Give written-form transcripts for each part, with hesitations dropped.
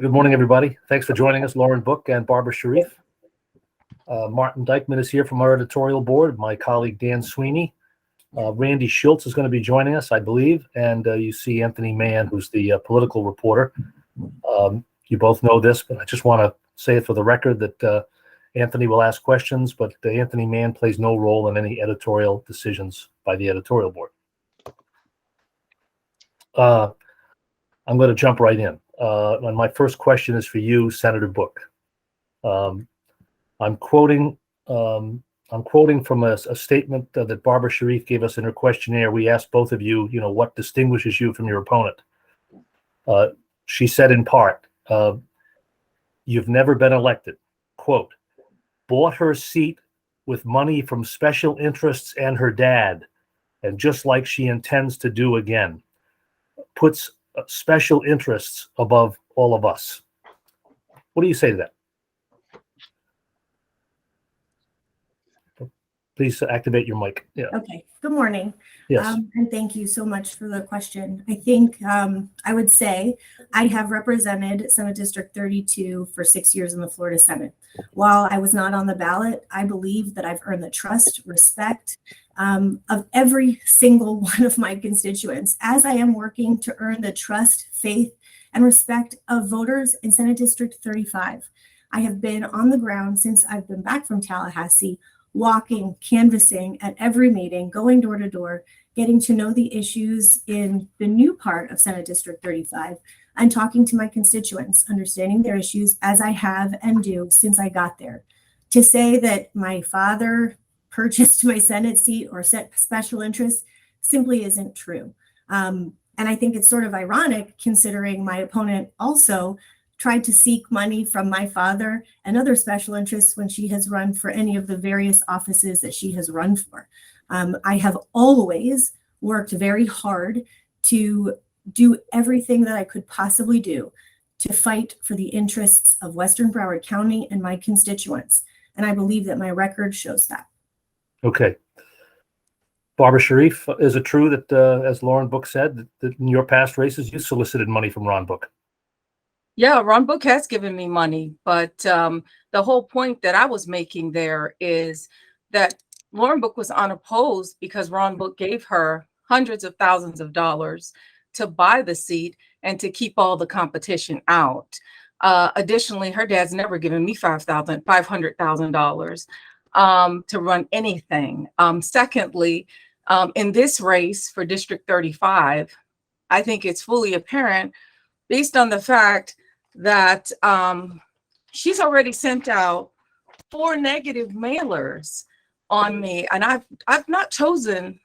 Good morning, everybody. Thanks for joining us, Lauren Book and Barbara Sharief. Martin Dykman is here from our editorial board, my colleague Dan Sweeney. Randy Schultz is going to be joining us, I believe, and you see Anthony Mann, who's the political reporter. You both know this, but I just want to say it for the record that Anthony will ask questions, but Anthony Mann plays no role in any editorial decisions by the editorial board. I'm going to jump right in. And my first question is for you, Senator Book. I'm quoting from a statement that Barbara Sharief gave us in her questionnaire. We asked both of you, what distinguishes you from your opponent. She said in part, you've never been elected, quote, bought her seat with money from special interests and her dad, and just like she intends to do again, puts special interests above all of us. What do you say to that? Please activate your mic. Yeah. Okay. Good morning. Yes. And thank you so much for the question. I think I would say I have represented Senate District 32 for 6 years in the Florida Senate. While I was not on the ballot, I believe that I've earned the trust, respect of every single one of my constituents, as I am working to earn the trust, faith, and respect of voters in Senate District 35. I have been on the ground since I've been back from Tallahassee, walking, canvassing at every meeting, going door to door, getting to know the issues in the new part of Senate District 35, and talking to my constituents, understanding their issues as I have and do since I got there. To say that my father purchased my Senate seat or set special interests simply isn't true. And I think it's sort of ironic considering my opponent also tried to seek money from my father and other special interests when she has run for any of the various offices that she has run for. I have always worked very hard to do everything that I could possibly do to fight for the interests of Western Broward County and my constituents. And I believe that my record shows that. Okay. Barbara Sharief, is it true that, as Lauren Book said, that in your past races, you solicited money from Ron Book? Yeah, Ron Book has given me money, but the whole point that I was making there is that Lauren Book was unopposed because Ron Book gave her hundreds of thousands of dollars to buy the seat and to keep all the competition out. Additionally, her dad's never given me $500,000 to run anything. Secondly, in this race for District 35, I think it's fully apparent based on the fact that she's already sent out 4 negative mailers on me, and I've not chosen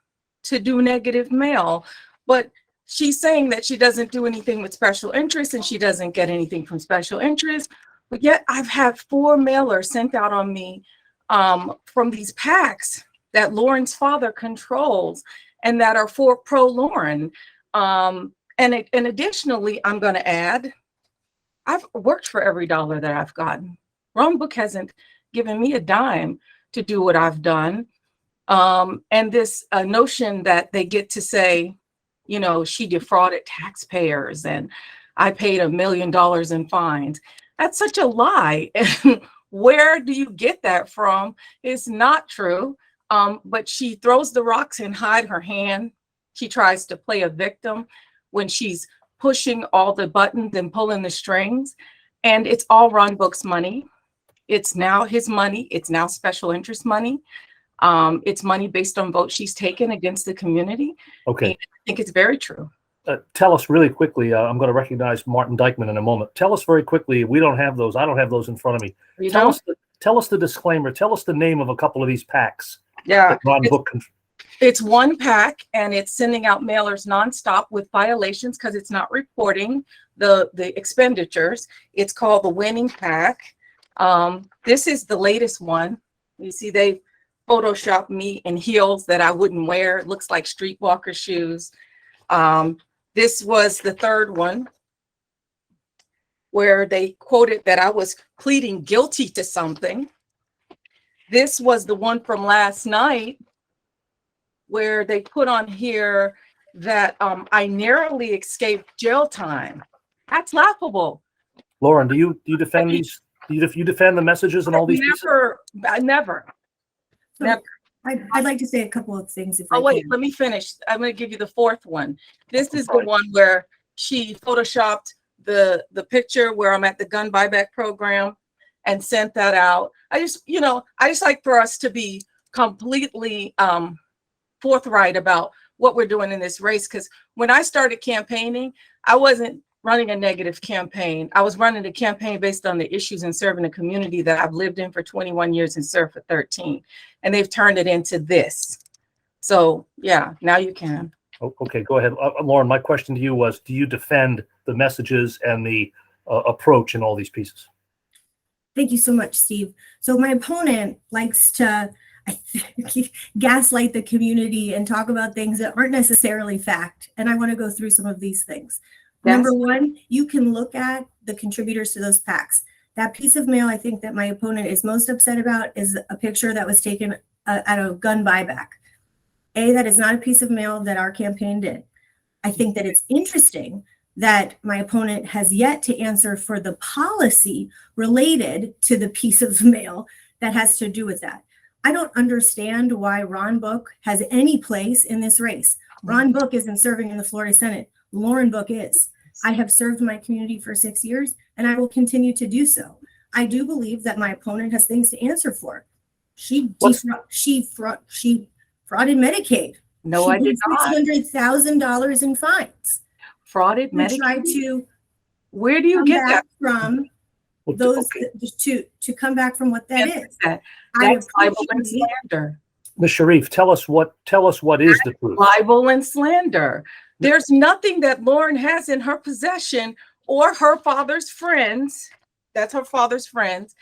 to do negative mail, but she's saying that she doesn't do anything with special interests and she doesn't get anything from special interests, but yet I've had 4 mailers sent out on me from these PACs that Lauren's father controls and that are for pro-Lauren. And additionally, I'm going to add, I've worked for every dollar that I've gotten. Ron Book hasn't given me a dime to do what I've done. And this notion that they get to say, she defrauded taxpayers and I paid $1 million in fines. That's such a lie. And where do you get that from? It's not true. But she throws the rocks and hides her hand. She tries to play a victim when she's pushing all the buttons and pulling the strings. And it's all Ron Book's money. It's now his money. It's now special interest money. It's money based on votes she's taken against the community. Okay. And I think it's very true. Tell us really quickly, I'm going to recognize Martin Dykman in a moment. Tell us very quickly, we don't have those. I don't have those in front of me. Tell us the disclaimer. Tell us the name of a couple of these PACs. Yeah. Ron Book It's one PAC, and it's sending out mailers nonstop with violations because it's not reporting the expenditures. It's called the Winning PAC. This is the latest one. You see, they photoshopped me in heels that I wouldn't wear. It looks like streetwalker shoes. This was the third one where they quoted that I was pleading guilty to something. This was the one from last night where they put on here that I narrowly escaped jail time. That's laughable. Lauren, do you defend these? Do you defend the messages and all these pieces? Never. I'd like to say a couple of things if I Oh, wait, can. let me finish. I'm going to give you the fourth one. This is the one where she photoshopped the picture where I'm at the gun buyback program and sent that out. I just like for us to be completely forthright about what we're doing in this race. Because when I started campaigning, I wasn't running a negative campaign. I was running a campaign based on the issues and serving a community that I've lived in for 21 years and served for 13. And they've turned it into this. So yeah, now you can. Okay, go ahead. Lauren, my question to you was, do you defend the messages and the approach in all these pieces? Thank you so much, Steve. So my opponent likes to, I think, gaslight the community and talk about things that aren't necessarily fact. And I want to go through some of these things. Yes. Number one, you can look at the contributors to those PACs. That piece of mail I think that my opponent is most upset about is a picture that was taken at a gun buyback. That is not a piece of mail that our campaign did. I think that it's interesting that my opponent has yet to answer for the policy related to the piece of mail that has to do with that. I don't understand why Ron Book has any place in this race. Ron Book isn't serving in the Florida Senate. Lauren Book is. I have served my community for 6 years, and I will continue to do so. I do believe that my opponent has things to answer for. She frauded Medicaid. No, I did not. $600,000 in fines. Frauded Medicaid. Try to. Where do you get that from? Those to come back from what that is. That's libel and slander. Ms. Sharief, tell us what is the truth. Libel and slander. There's nothing that Lauren has in her possession or her father's friends. That's her father's friends.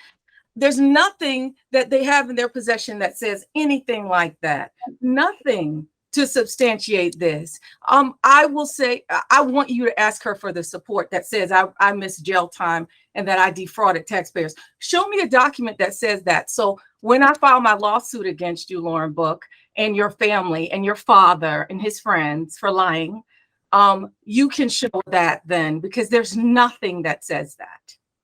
There's nothing that they have in their possession that says anything like that. Nothing to substantiate this. I will say, I want you to ask her for the support that says I missed jail time and that I defrauded taxpayers. Show me a document that says that. So when I file my lawsuit against you, Lauren Book, and your family and your father and his friends for lying, you can show that then, because there's nothing that says that.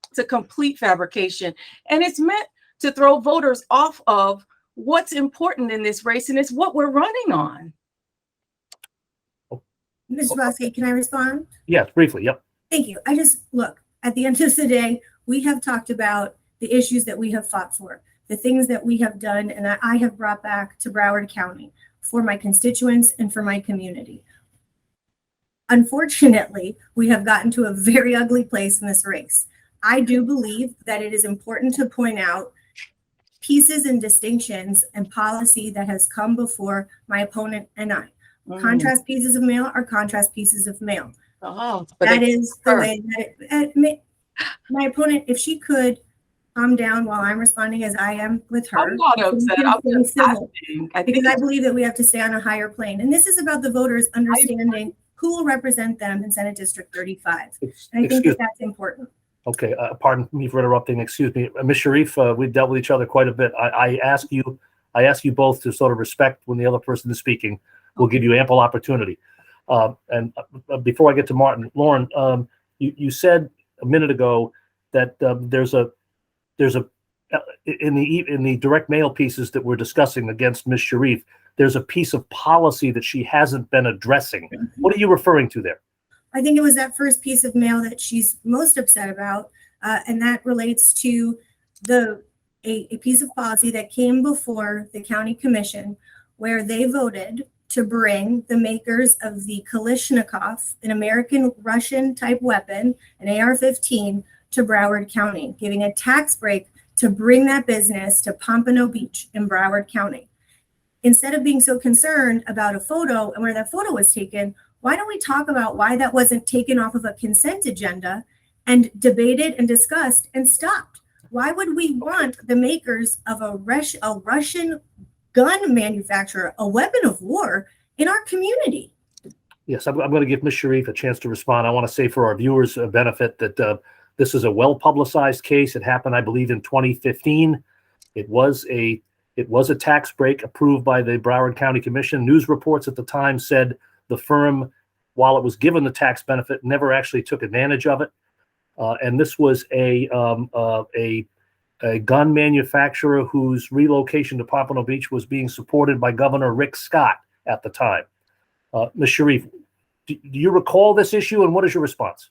It's a complete fabrication, and it's meant to throw voters off of what's important in this race, and it's what we're running on. Mr. Bosque, can I respond? Yes, briefly, yep. Thank you. Look, at the end of the day, we have talked about the issues that we have fought for, the things that we have done and that I have brought back to Broward County for my constituents and for my community. Unfortunately, we have gotten to a very ugly place in this race. I do believe that it is important to point out pieces and distinctions and policy that has come before my opponent and I. Contrast pieces of mail are contrast pieces of mail. That is the way that my opponent, if she could calm down while I'm responding as I am with her. I'm not upset. Because I believe that we have to stay on a higher plane. And this is about the voters understanding who will represent them in Senate District 35. And I think that that's important. Okay, pardon me for interrupting. Excuse me, Ms. Sharief. We've dealt with each other quite a bit. I ask you both to sort of respect when the other person is speaking. We'll give you ample opportunity. And before I get to Martin, Lauren, you said a minute ago that there's a in the direct mail pieces that we're discussing against Ms. Sharief, there's a piece of policy that she hasn't been addressing. What are you referring to there? I think it was that first piece of mail that she's most upset about, and that relates to a piece of policy that came before the county commission, where they voted to bring the makers of the Kalashnikov, an American-Russian type weapon, an AR-15, to Broward County, giving a tax break to bring that business to Pompano Beach in Broward County. Instead of being so concerned about a photo and where that photo was taken, why don't we talk about why that wasn't taken off of a consent agenda and debated and discussed and stopped? Why would we want the makers of a Russian gun manufacturer, a weapon of war, in our community? Yes, I'm going to give Ms. Sharief a chance to respond. I want to say for our viewers' benefit that this is a well-publicized case. It happened, I believe, in 2015. It was a tax break approved by the Broward County Commission. News reports at the time said the firm, while it was given the tax benefit, never actually took advantage of it. and this was a gun manufacturer whose relocation to Pompano Beach was being supported by Governor Rick Scott at the time. Ms. Sharief, do you recall this issue, and what is your response?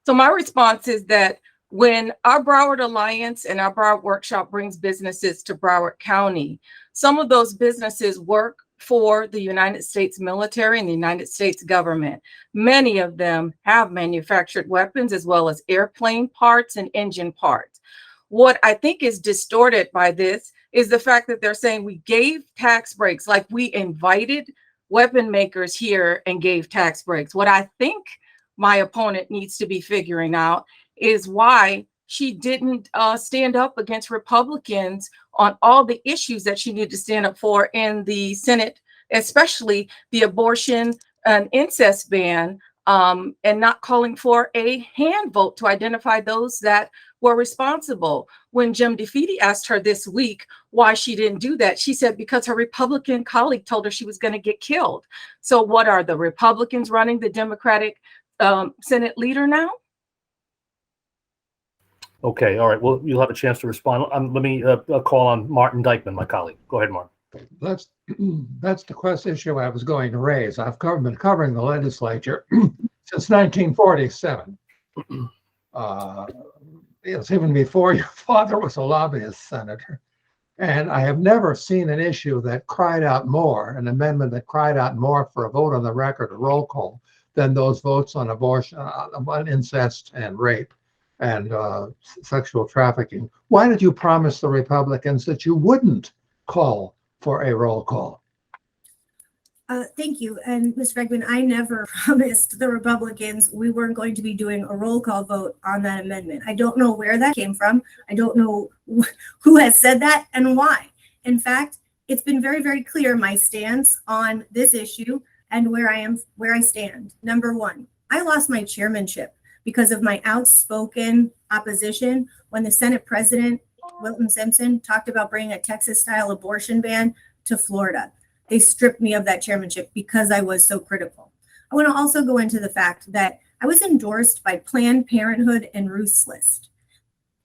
So my response is that when our Broward Alliance and our Broward Workshop brings businesses to Broward County, some of those businesses work for the United States military and the United States government. Many of them have manufactured weapons as well as airplane parts and engine parts. What I think is distorted by this is the fact that they're saying we gave tax breaks, like we invited weapon makers here and gave tax breaks. What I think my opponent needs to be figuring out is why she didn't stand up against Republicans on all the issues that she needed to stand up for in the Senate, especially the abortion and incest ban, and not calling for a hand vote to identify those that were responsible. When Jim DeFeeti asked her this week why she didn't do that, she said because her Republican colleague told her she was going to get killed. So what, are the Republicans running the Democratic Senate leader now? Okay, all right. Well, you'll have a chance to respond. Let me call on Martin Dykeman, my colleague. Go ahead, Martin. That's the issue I was going to raise. I've been covering the legislature since 1947. It's even before your father was a lobbyist senator. And I have never seen an issue that cried out more, an amendment that cried out more for a vote on the record, a roll call, than those votes on abortion, on incest and rape and sexual trafficking. Why did you promise the Republicans that you wouldn't call for a roll call? Thank you. And Ms. Fregman, I never promised the Republicans we weren't going to be doing a roll call vote on that amendment. I don't know where that came from. I don't know who has said that and why. In fact, it's been very, very clear my stance on this issue and where I stand. Number one, I lost my chairmanship because of my outspoken opposition when the Senate President, Wilton Simpson, talked about bringing a Texas-style abortion ban to Florida. They stripped me of that chairmanship because I was so critical. I want to also go into the fact that I was endorsed by Planned Parenthood and Ruth's List.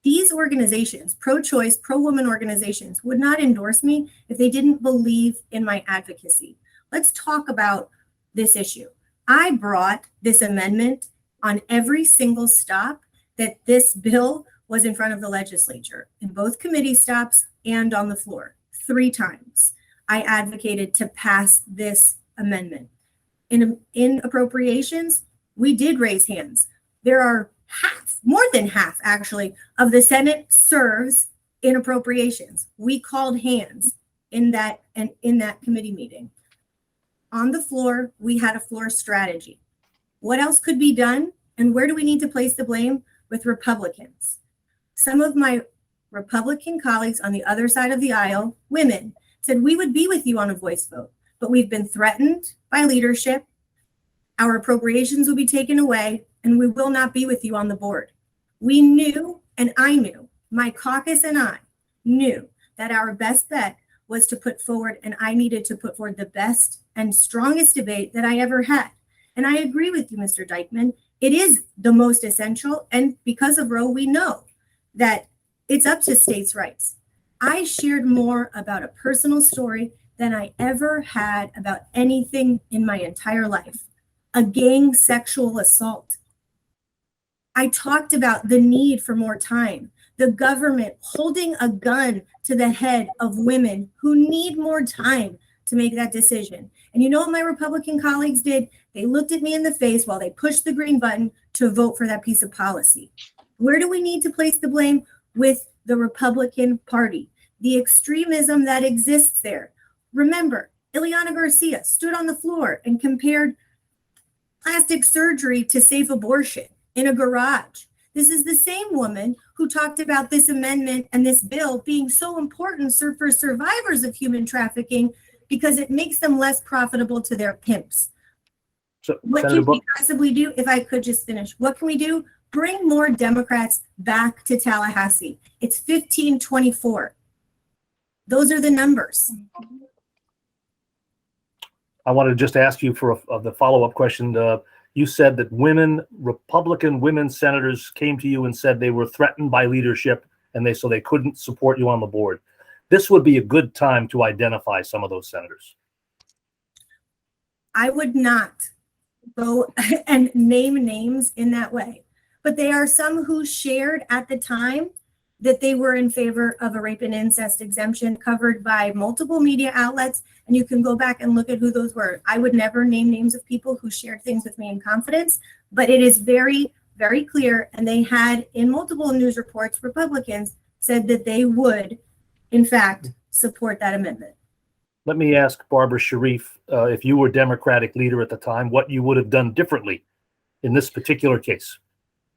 These organizations, pro-choice, pro-woman organizations, would not endorse me if they didn't believe in my advocacy. Let's talk about this issue. I brought this amendment on every single stop that this bill was in front of the legislature, in both committee stops and on the floor, 3 times. I advocated to pass this amendment. In appropriations, we did raise hands. There are more than half actually, of the Senate serves in appropriations. We called hands in that committee meeting. On the floor, we had a floor strategy. What else could be done? And where do we need to place the blame? With Republicans. Some of my Republican colleagues on the other side of the aisle, women, said we would be with you on a voice vote, but we've been threatened by leadership. Our appropriations will be taken away, and we will not be with you on the board. We knew, and I knew, my caucus and I knew that our best bet was to put forward, and I needed to put forward the best and strongest debate that I ever had. And I agree with you, Mr. Dykeman. It is the most essential, and because of Roe, we know that it's up to states' rights. I shared more about a personal story than I ever had about anything in my entire life. A gang sexual assault. I talked about the need for more time, the government holding a gun to the head of women who need more time to make that decision. And you know what my Republican colleagues did? They looked at me in the face while they pushed the green button to vote for that piece of policy. Where do we need to place the blame? With the Republican Party, the extremism that exists there. Remember, Ileana Garcia stood on the floor and compared plastic surgery to safe abortion in a garage. This is the same woman who talked about this amendment and this bill being so important for survivors of human trafficking because it makes them less profitable to their pimps. So, what Senator can we possibly do? If I could just finish, what can we do? Bring more Democrats back to Tallahassee. It's 1524. Those are the numbers. I wanted to just ask you for the follow-up question. you said that Republican women senators came to you and said they were threatened by leadership and so they couldn't support you on the board. This would be a good time to identify some of those senators. I would not go and name names in that way, but there are some who shared at the time that they were in favor of a rape and incest exemption covered by multiple media outlets. And you can go back and look at who those were. I would never name names of people who shared things with me in confidence, but it is very, very clear. And they had in multiple news reports, Republicans said that they would, in fact, support that amendment. Let me ask Barbara Sharief, if you were Democratic leader at the time, what you would have done differently in this particular case.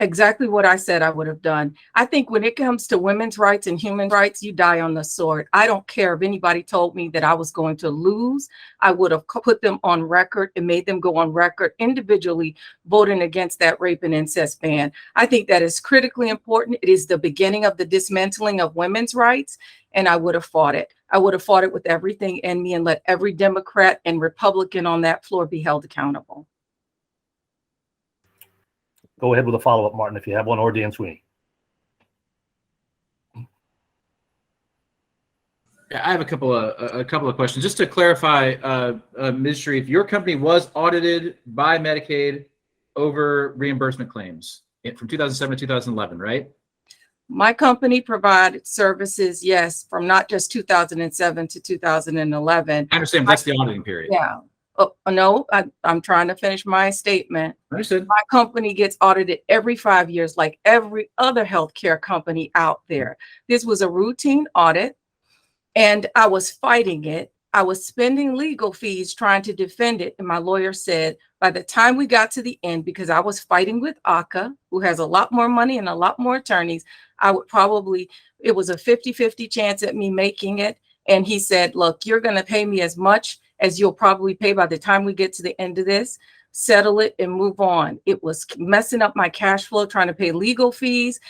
Exactly what I said I would have done. I think when it comes to women's rights and human rights, you die on the sword. I don't care if anybody told me that I was going to lose. I would have put them on record and made them go on record individually voting against that rape and incest ban. I think that is critically important. It is the beginning of the dismantling of women's rights, and I would have fought it. I would have fought it with everything in me and let every Democrat and Republican on that floor be held accountable. Go ahead with a follow-up, Martin, if you have one, or Dan Sweeney. Yeah, I have a couple of questions. Just to clarify, Ms. Sharief, your company was audited by Medicaid over reimbursement claims from 2007 to 2011, right? My company provided services, yes, from not just 2007 to 2011. I understand, but that's the auditing period. Yeah. Oh, no, I'm trying to finish my statement. Understood. My company gets audited every 5 years, like every other healthcare company out there. This was a routine audit, and I was fighting it. I was spending legal fees trying to defend it. And my lawyer said, by the time we got to the end, because I was fighting with ACA, who has a lot more money and a lot more attorneys, I would probably, it was a 50-50 chance at me making it. And he said, look, you're going to pay me as much as you'll probably pay by the time we get to the end of this, settle it and move on. It was messing up my cash flow, trying to pay legal fees.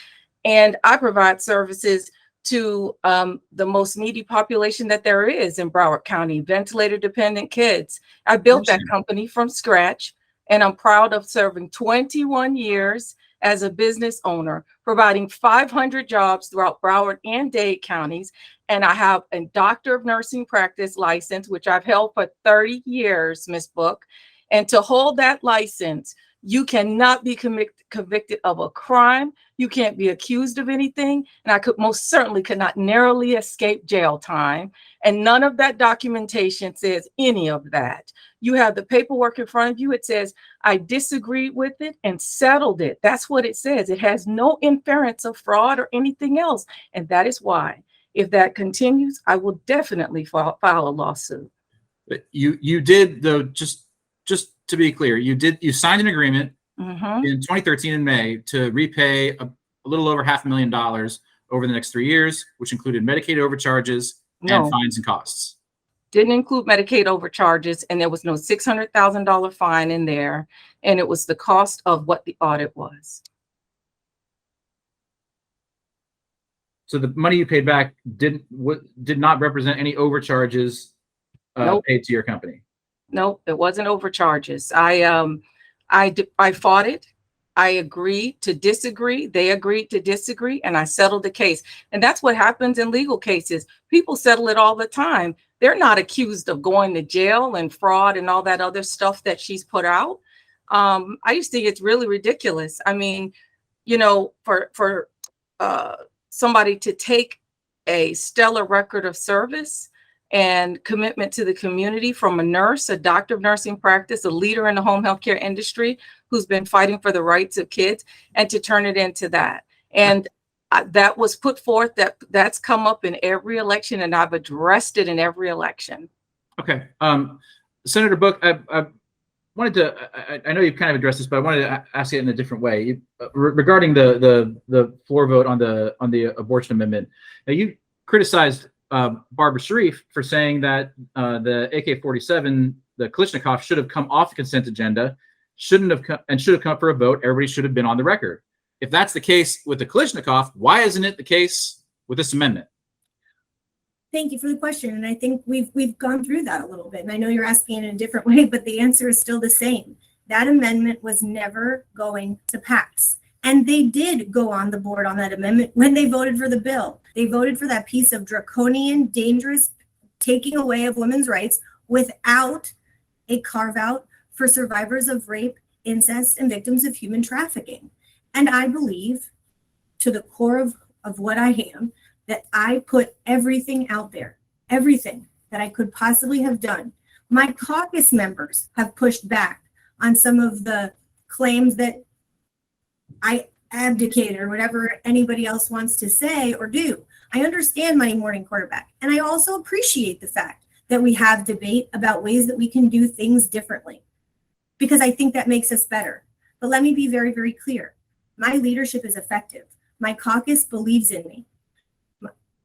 And I provide services to the most needy population that there is in Broward County, ventilator dependent kids. I built that company from scratch, and I'm proud of serving 21 years as a business owner, providing 500 jobs throughout Broward and Dade counties. And I have a doctor of nursing practice license, which I've held for 30 years, Ms. Book. And to hold that license, you cannot be convicted of a crime. You can't be accused of anything. And I most certainly could not narrowly escape jail time. And none of that documentation says any of that. You have the paperwork in front of you. It says, I disagreed with it and settled it. That's what it says. It has no inference of fraud or anything else. And that is why, if that continues, I will definitely file a lawsuit. But you did, though, just to be clear, you signed an agreement in 2013 in May to repay a little over $500,000 over the next 3 years, which included Medicaid overcharges and fines and costs. Didn't include Medicaid overcharges, and there was no $600,000 fine in there, and it was the cost of what the audit was. So the money you paid back did not represent any overcharges paid to your company. Nope, it wasn't overcharges. I fought it. I agreed to disagree. They agreed to disagree, and I settled the case. And that's what happens in legal cases. People settle it all the time. They're not accused of going to jail and fraud and all that other stuff that she's put out. I just think it's really ridiculous. I mean, you know, for somebody to take a stellar record of service and commitment to the community from a nurse, a doctor of nursing practice, a leader in the home healthcare industry who's been fighting for the rights of kids, and to turn it into that. And that was put forth, that's come up in every election, and I've addressed it in every election. Okay. Senator Book, I wanted to, I know you've kind of addressed this, but I wanted to ask it in a different way. Regarding the floor vote on the abortion amendment. Now, you criticized Barbara Sharief for saying that the AK-47, the Kalashnikov, should have come off the consent agenda, should have come up for a vote. Everybody should have been on the record. If that's the case with the Kalashnikov, why isn't it the case with this amendment? Thank you for the question. And I think we've gone through that a little bit. And I know you're asking in a different way, but the answer is still the same. that amendment was never going to pass. And they did go on the board on that amendment when they voted for the bill. They voted for that piece of draconian, dangerous taking away of women's rights without a carve out for survivors of rape, incest, and victims of human trafficking. And I believe, to the core of what I am, that I put everything out there, everything that I could possibly have done. My caucus members have pushed back on some of the claims that I abdicated or whatever anybody else wants to say or do. I understand Monday morning quarterback. And I also appreciate the fact that we have debate about ways that we can do things differently, because I think that makes us better. But let me be very, very clear. My leadership is effective. My caucus believes in me.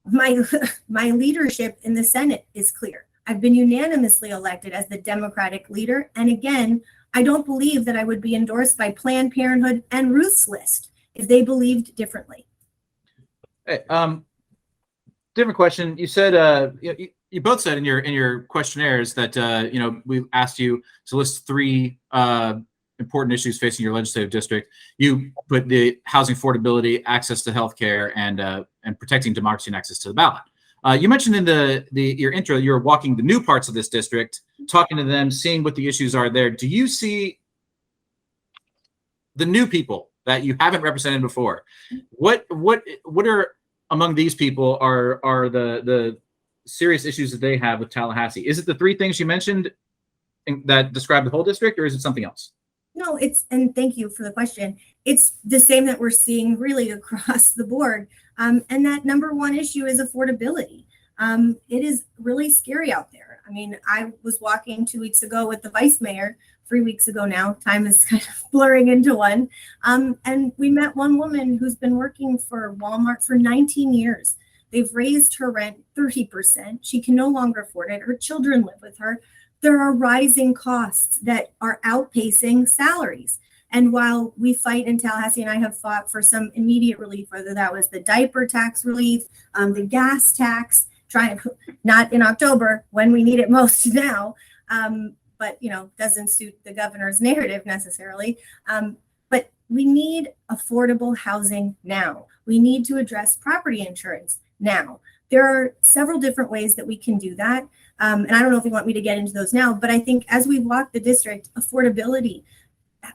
My leadership in the Senate is clear. I've been unanimously elected as the Democratic leader. And again, I don't believe that I would be endorsed by Planned Parenthood and Ruth's List if they believed differently. Hey, different question. You said you both said in your questionnaires that we asked you to list 3 important issues facing your legislative district. You put the housing affordability, access to healthcare, and protecting democracy and access to the ballot. You mentioned in your intro you're walking the new parts of this district, talking to them, seeing what the issues are there. Do you see the new people that you haven't represented before? What are among these people are the serious issues that they have with Tallahassee? Is it the 3 things you mentioned that describe the whole district, or is it something else? No, and thank you for the question. It's the same that we're seeing really across the board. And that number 1 issue is affordability. It is really scary out there. I mean, I was walking 2 weeks ago with the vice mayor, 3 weeks ago now, time is kind of blurring into one. And we met one woman who's been working for Walmart for 19 years. They've raised her rent 30%. She can no longer afford it. Her children live with her. There are rising costs that are outpacing salaries. And while we fight in Tallahassee, and I have fought for some immediate relief, whether that was the diaper tax relief, the gas tax, not in October when we need it most now, but doesn't suit the governor's narrative necessarily. But we need affordable housing now. We need to address property insurance now. There are several different ways that we can do that. And I don't know if you want me to get into those now, but I think as we walk the district, affordability,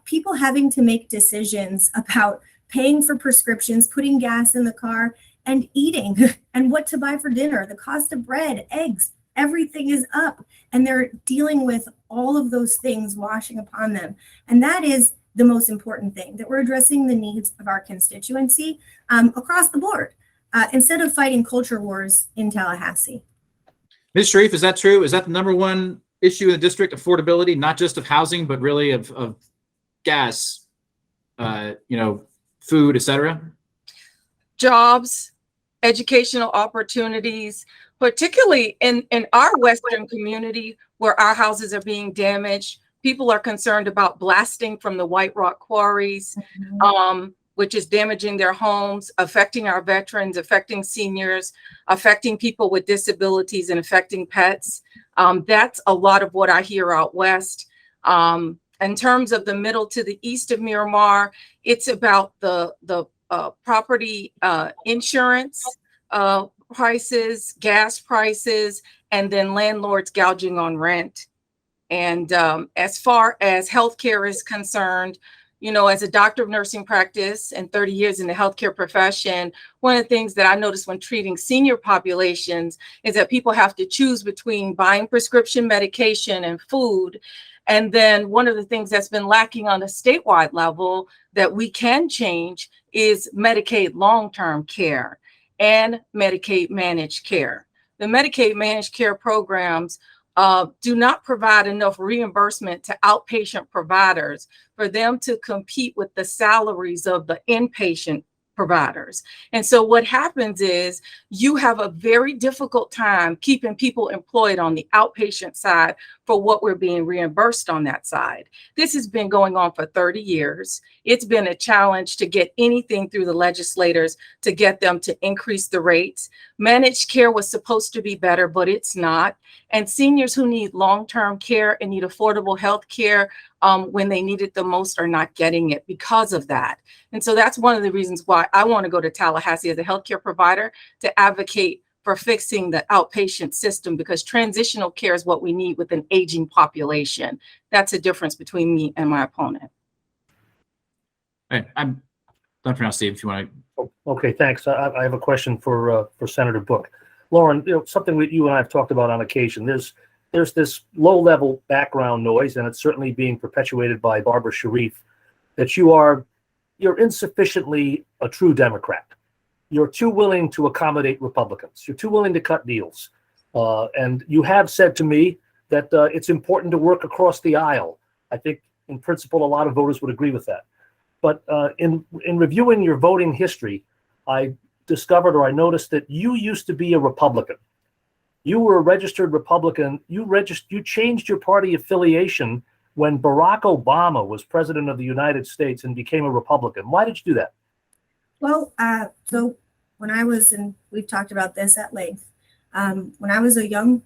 people having to make decisions about paying for prescriptions, putting gas in the car, and eating, and what to buy for dinner, the cost of bread, eggs, everything is up. And they're dealing with all of those things washing upon them. And that is the most important thing, that we're addressing the needs of our constituency across the board, instead of fighting culture wars in Tallahassee. Ms. Sharief, is that true? Is that the number 1 issue in the district, affordability, not just of housing, but really of gas, food, et cetera? Jobs, educational opportunities, particularly in our Western community where our houses are being damaged. People are concerned about blasting from the White Rock quarries, which is damaging their homes, affecting our veterans, affecting seniors, affecting people with disabilities, and affecting pets. That's a lot of what I hear out west. In terms of the middle to the east of Miramar, it's about the property insurance prices, gas prices, and then landlords gouging on rent. And as far as healthcare is concerned, as a doctor of nursing practice and 30 years in the healthcare profession, one of the things that I noticed when treating senior populations is that people have to choose between buying prescription medication and food. And then one of the things that's been lacking on a statewide level that we can change is Medicaid long-term care and Medicaid managed care. The Medicaid managed care programs do not provide enough reimbursement to outpatient providers for them to compete with the salaries of the inpatient providers. And so what happens is you have a very difficult time keeping people employed on the outpatient side for what we're being reimbursed on that side. This has been going on for 30 years. It's been a challenge to get anything through the legislators to get them to increase the rates. Managed care was supposed to be better, but it's not. And seniors who need long-term care and need affordable health care when they need it the most are not getting it because of that. And so that's one of the reasons why I want to go to Tallahassee as a healthcare provider to advocate for fixing the outpatient system, because transitional care is what we need with an aging population. That's a difference between me and my opponent. All right, I'm done for now, Steve, if you want to. Okay, thanks. I have a question for Senator Book. Lauren, something that you and I have talked about on occasion. There's this low-level background noise, and it's certainly being perpetuated by Barbara Sharief, that you're insufficiently a true Democrat. You're too willing to accommodate Republicans. You're too willing to cut deals. And you have said to me that it's important to work across the aisle. I think, in principle, a lot of voters would agree with that. But in reviewing your voting history, I discovered, or I noticed, that you used to be a Republican. You were a registered Republican. You changed your party affiliation when Barack Obama was president of the United States and became a Republican. Why did you do that? Well, so when I was, and we've talked about this at length, when I was a young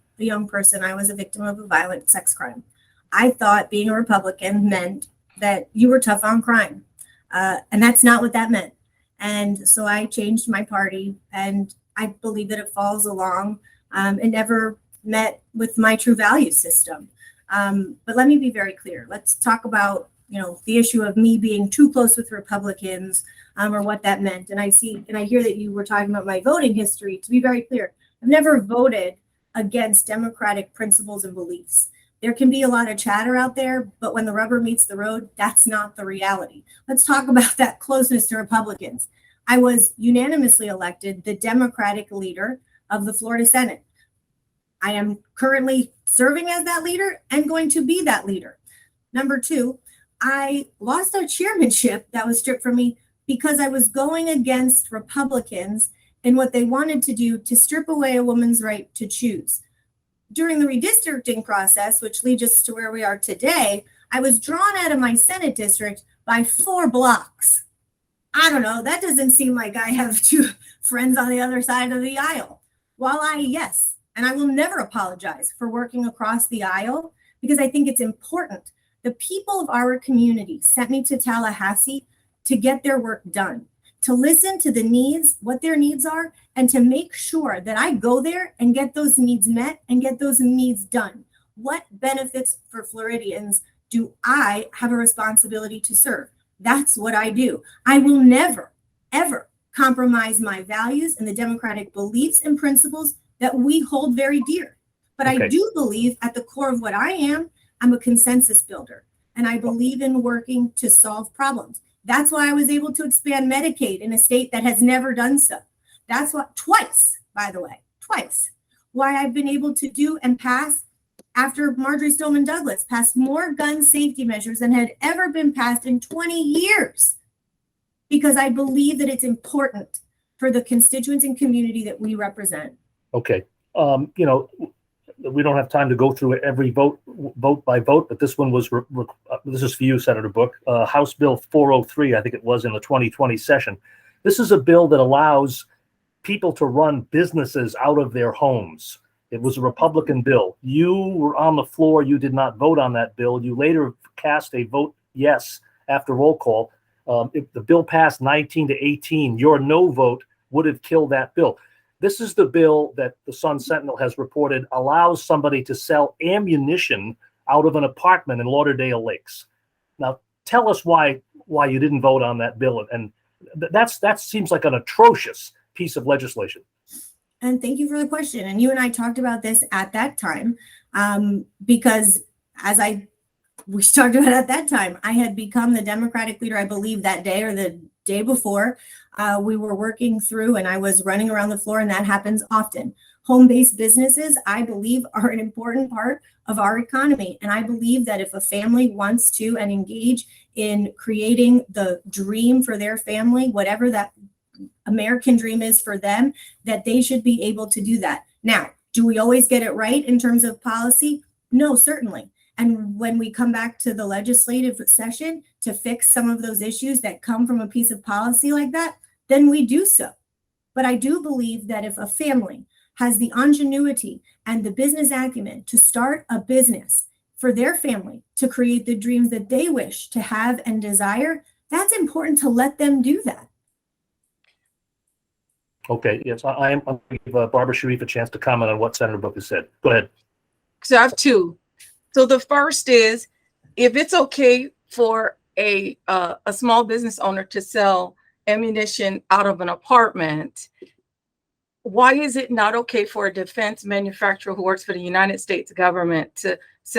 person, I was a victim of a violent sex crime. I thought being a Republican meant that you were tough on crime. And that's not what that meant. And so I changed my party, and I believe that it falls along. It never met with my true value system. But let me be very clear. Let's talk about, the issue of me being too close with Republicans, or what that meant. And I hear that you were talking about my voting history. To be very clear, I've never voted against democratic principles and beliefs. There can be a lot of chatter out there, but when the rubber meets the road, that's not the reality. Let's talk about that closeness to Republicans. I was unanimously elected the Democratic leader of the Florida Senate. I am currently serving as that leader and going to be that leader. Number two, I lost a chairmanship that was stripped from me because I was going against Republicans in what they wanted to do to strip away a woman's right to choose. During the redistricting process, which leads us to where we are today, I was drawn out of my Senate district by 4 blocks. I don't know, that doesn't seem like I have 2 friends on the other side of the aisle. While and I will never apologize for working across the aisle, because I think it's important. The people of our community sent me to Tallahassee to get their work done, to listen to the needs, what their needs are, and to make sure that I go there and get those needs met and get those needs done. What benefits for Floridians do I have a responsibility to serve? That's what I do. I will never, ever compromise my values and the democratic beliefs and principles that we hold very dear. But Okay. I do believe at the core of what I am, I'm a consensus builder, and I believe in working to solve problems. That's why I was able to expand Medicaid in a state that has never done so. That's what, twice, by the way, why I've been able to do and pass, after Marjorie Stoneman Douglas passed more gun safety measures than had ever been passed in 20 years. Because I believe that it's important for the constituents and community that we represent. Okay. We don't have time to go through every vote by vote, but this one was, this is for you, Senator Book, House Bill 403, I think it was, in the 2020 session. This is a bill that allows people to run businesses out of their homes. It was a Republican bill. You were on the floor. You did not vote on that bill. You later cast a vote yes after roll call. If the bill passed 19-18, your no vote would have killed that bill. This is the bill that the Sun Sentinel has reported allows somebody to sell ammunition out of an apartment in Lauderdale Lakes. Now, tell us why you didn't vote on that bill. And that seems like an atrocious piece of legislation. And thank you for the question. And you and I talked about this at that time, because we talked about at that time, I had become the Democratic leader, I believe, that day or the day before. We were working through, and I was running around the floor, and that happens often. Home-based businesses, I believe, are an important part of our economy. And I believe that if a family wants to and engage in creating the dream for their family, whatever that American dream is for them, that they should be able to do that. Now, do we always get it right in terms of policy? No, certainly. And when we come back to the legislative session to fix some of those issues that come from a piece of policy like that, then we do so. But I do believe that if a family has the ingenuity and the business acumen to start a business for their family, to create the dreams that they wish to have and desire, that's important to let them do that. Okay, yes, I'm going to give Barbara Sharief a chance to comment on what Senator Book has said. Go ahead. So I have two. So the first is, if it's okay for a small business owner to sell ammunition out of an apartment, why is it not okay for a defense manufacturer who works for the United States government to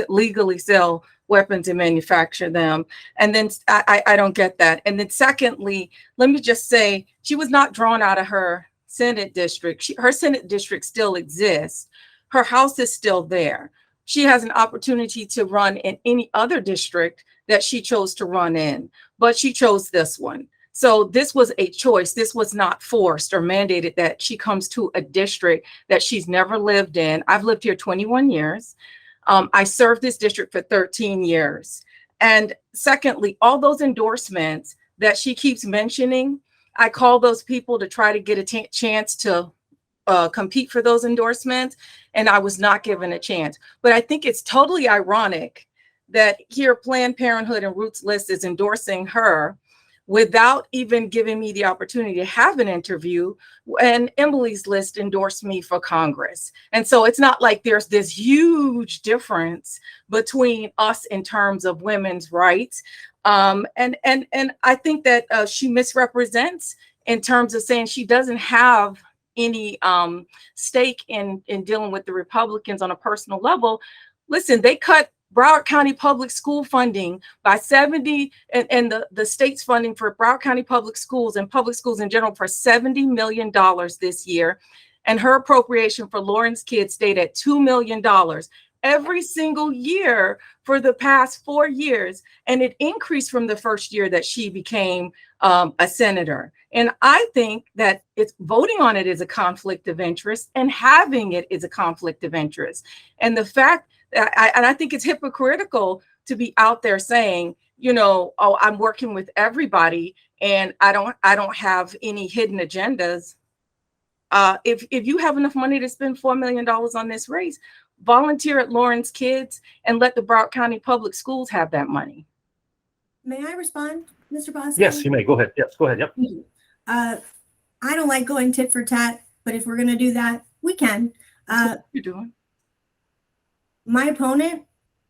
legally sell weapons and manufacture them? And then I don't get that. And then secondly, let me just say, she was not drawn out of her Senate district. Her Senate district still exists. Her house is still there. She has an opportunity to run in any other district that she chose to run in, but she chose this one. So this was a choice. This was not forced or mandated that she comes to a district that she's never lived in. I've lived here 21 years. I served this district for 13 years. And secondly, all those endorsements that she keeps mentioning, I call those people to try to get a chance to compete for those endorsements, and I was not given a chance. But I think it's totally ironic that here Planned Parenthood and Roots List is endorsing her without even giving me the opportunity to have an interview, and Emily's List endorsed me for Congress. And so it's not like there's this huge difference between us in terms of women's rights. And I think that she misrepresents in terms of saying she doesn't have any stake in dealing with the Republicans on a personal level. Listen, they cut Broward County public school funding by 70, and the state's funding for Broward County public schools and public schools in general for $70 million this year. And her appropriation for Lauren's kids stayed at $2 million every single year for the past 4 years. And it increased from the first year that she became a senator. And I think that it's voting on it is a conflict of interest, and having it is a conflict of interest. And the fact I think it's hypocritical to be out there saying, you know, oh, I'm working with everybody and I don't have any hidden agendas. If you have enough money to spend $4 million on this race, volunteer at Lauren's Kids and let the Broward County Public Schools have that money. May I respond, Mr. Boston? Yes, you may. Go ahead. Yes, go ahead. Yep. Thank you. I don't like going tit for tat, but if we're going to do that, we can. That's what you're doing. My opponent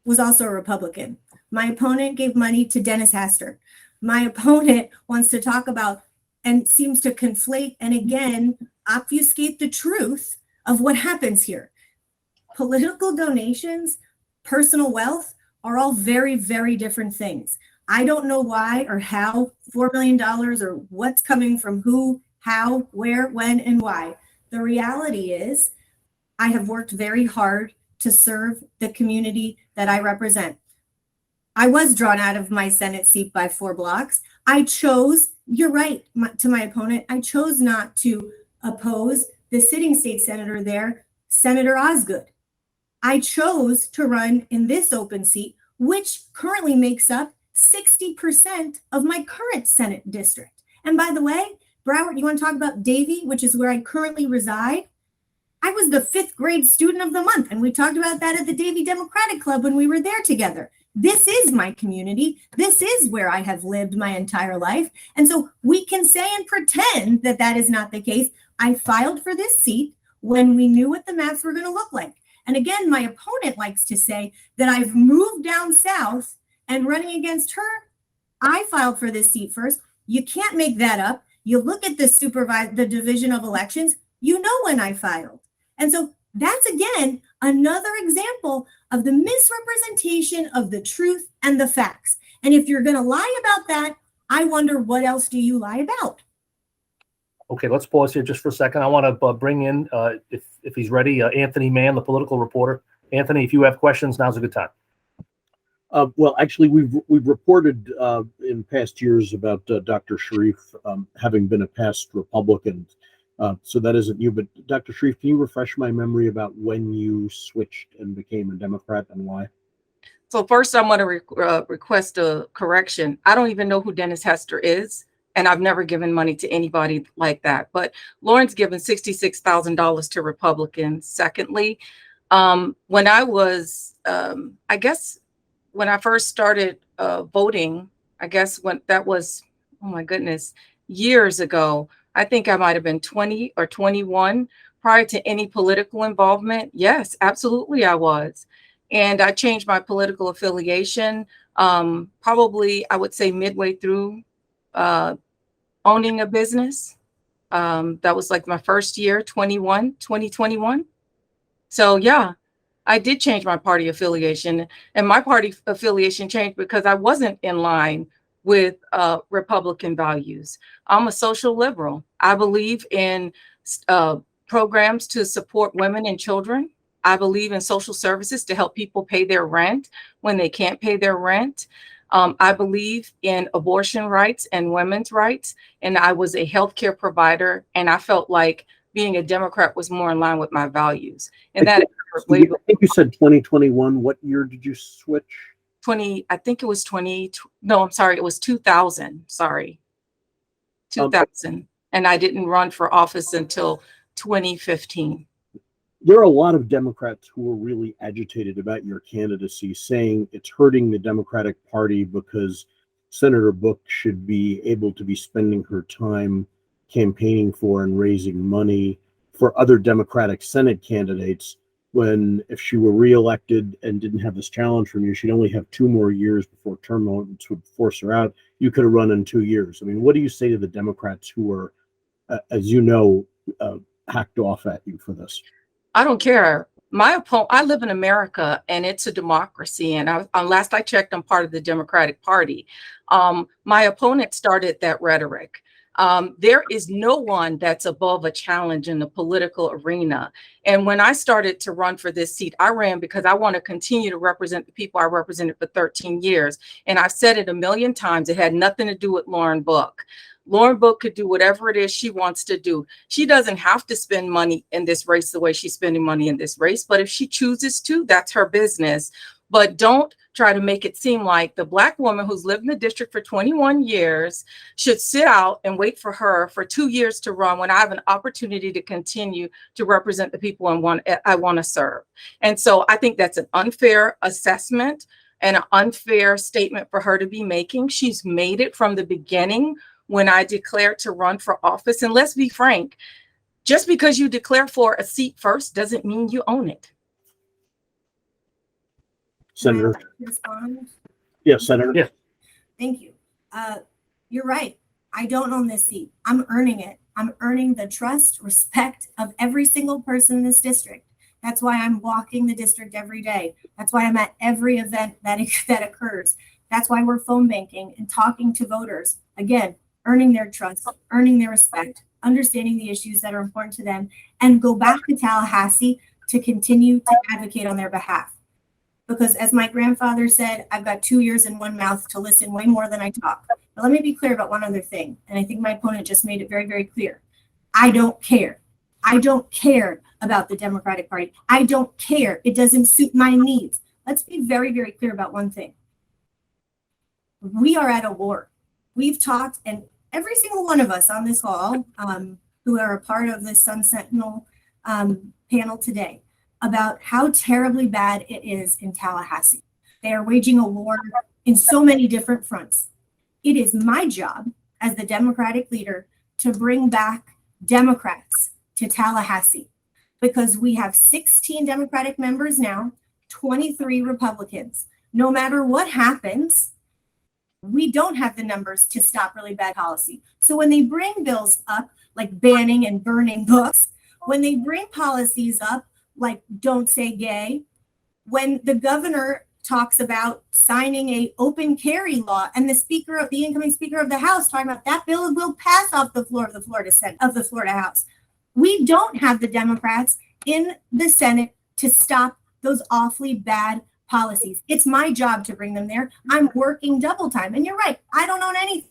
was also a Republican. My opponent gave money to Dennis Hastert. My opponent wants to talk about and seems to conflate and again obfuscate the truth of what happens here. Political donations, personal wealth are all very, very different things. I don't know why or how $4 million or what's coming from who, how, where, when, and why. The reality is I have worked very hard to serve the community that I represent. I was drawn out of my Senate seat by 4 blocks. I chose, you're right, to my opponent, I chose not to oppose the sitting state senator there, Senator Osgood. I chose to run in this open seat, which currently makes up 60% of my current Senate district. And by the way, Broward, you want to talk about Davie, which is where I currently reside? I was the 5th grade student of the month, and we talked about that at the Davie Democratic Club when we were there together. This is my community. This is where I have lived my entire life. And so we can say and pretend that that is not the case. I filed for this seat when we knew what the maps were going to look like. And again, my opponent likes to say that I've moved down south and running against her. I filed for this seat first. You can't make that up. You look at the Division of Elections, you know when I filed. And so that's, again, another example of the misrepresentation of the truth and the facts. And if you're going to lie about that, I wonder what else do you lie about? Okay, let's pause here just for a second. I want to bring in, if he's ready, Anthony Mann, the political reporter. Anthony, if you have questions, now's a good time. Well, actually, we've reported in past years about Dr. Sharief having been a past Republican. So that isn't you, but Dr. Sharief, can you refresh my memory about when you switched and became a Democrat and why? So first, I want to request a correction. I don't even know who Dennis Hastert is, And I've never given money to anybody like that. But Lauren's given $66,000 to Republicans. Secondly, when I was, I guess, when I first started voting, I guess when that was, oh my goodness, years ago, I think I might have been 20 or 21 prior to any political involvement. Yes, absolutely I was. And I changed my political affiliation, probably, I would say midway through owning a business. That was like my first year, 2021. So yeah, I did change my party affiliation, and my party affiliation changed because I wasn't in line with Republican values. I'm a social liberal. I believe in programs to support women and children. I believe in social services to help people pay their rent when they can't pay their rent. I believe in abortion rights and women's rights, and I was a healthcare provider, and I felt like being a Democrat was more in line with my values. And I think you said 2021. What year did you switch? I think it was 20. No, I'm sorry. It was 2000. Sorry. 2000. And I didn't run for office until 2015. There are a lot of Democrats who are really agitated about your candidacy, saying it's hurting the Democratic Party because Senator Book should be able to be spending her time campaigning for and raising money for other Democratic Senate candidates, when if she were reelected and didn't have this challenge from you, she'd only have 2 more years before term limits would force her out. You could have run in 2 years. I mean, what do you say to the Democrats who are, as you know, hacked off at you for this? I don't care. My opponent, I live in America and it's a democracy. And last I checked, I'm part of the Democratic Party. My opponent started that rhetoric. There is no one that's above a challenge in the political arena. And when I started to run for this seat, I ran because I want to continue to represent the people I represented for 13 years. And I've said it a million times. It had nothing to do with Lauren Book. Lauren Book could do whatever it is she wants to do. She doesn't have to spend money in this race the way she's spending money in this race. But if she chooses to, that's her business. But don't try to make it seem like the Black woman who's lived in the district for 21 years should sit out and wait for her for 2 years to run when I have an opportunity to continue to represent the people I want to serve. And so I think that's an unfair assessment and an unfair statement for her to be making. She's made it from the beginning when I declared to run for office. And let's be frank, just because you declare for a seat first doesn't mean you own it. Senator. Respond? Yes, Senator. Yes. Thank you. You're right. I don't own this seat. I'm earning it. I'm earning the trust, respect of every single person in this district. That's why I'm walking the district every day. That's why I'm at every event that occurs. That's why we're phone banking and talking to voters. Again, earning their trust, earning their respect, understanding the issues that are important to them, and go back to Tallahassee to continue to advocate on their behalf. Because as my grandfather said, I've got 2 ears and 1 mouth to listen way more than I talk. But let me be clear about one other thing. And I think my opponent just made it very, very clear. I don't care. I don't care about the Democratic Party. I don't care. It doesn't suit my needs. Let's be very, very clear about one thing. We are at a war. We've talked, and every single one of us on this call who are a part of the Sun Sentinel panel today, about how terribly bad it is in Tallahassee. They are waging a war in so many different fronts. It is my job as the Democratic leader to bring back Democrats to Tallahassee, because we have 16 Democratic members now, 23 Republicans. No matter what happens, we don't have the numbers to stop really bad policy. So when they bring bills up, like banning and burning books, when they bring policies up, like don't say gay, when the governor talks about signing a open carry law and the incoming speaker of the House talking about that bill will pass off the floor of the Florida House. We don't have the Democrats in the Senate to stop those awfully bad policies. It's my job to bring them there. I'm working double time. And you're right, I don't own anything.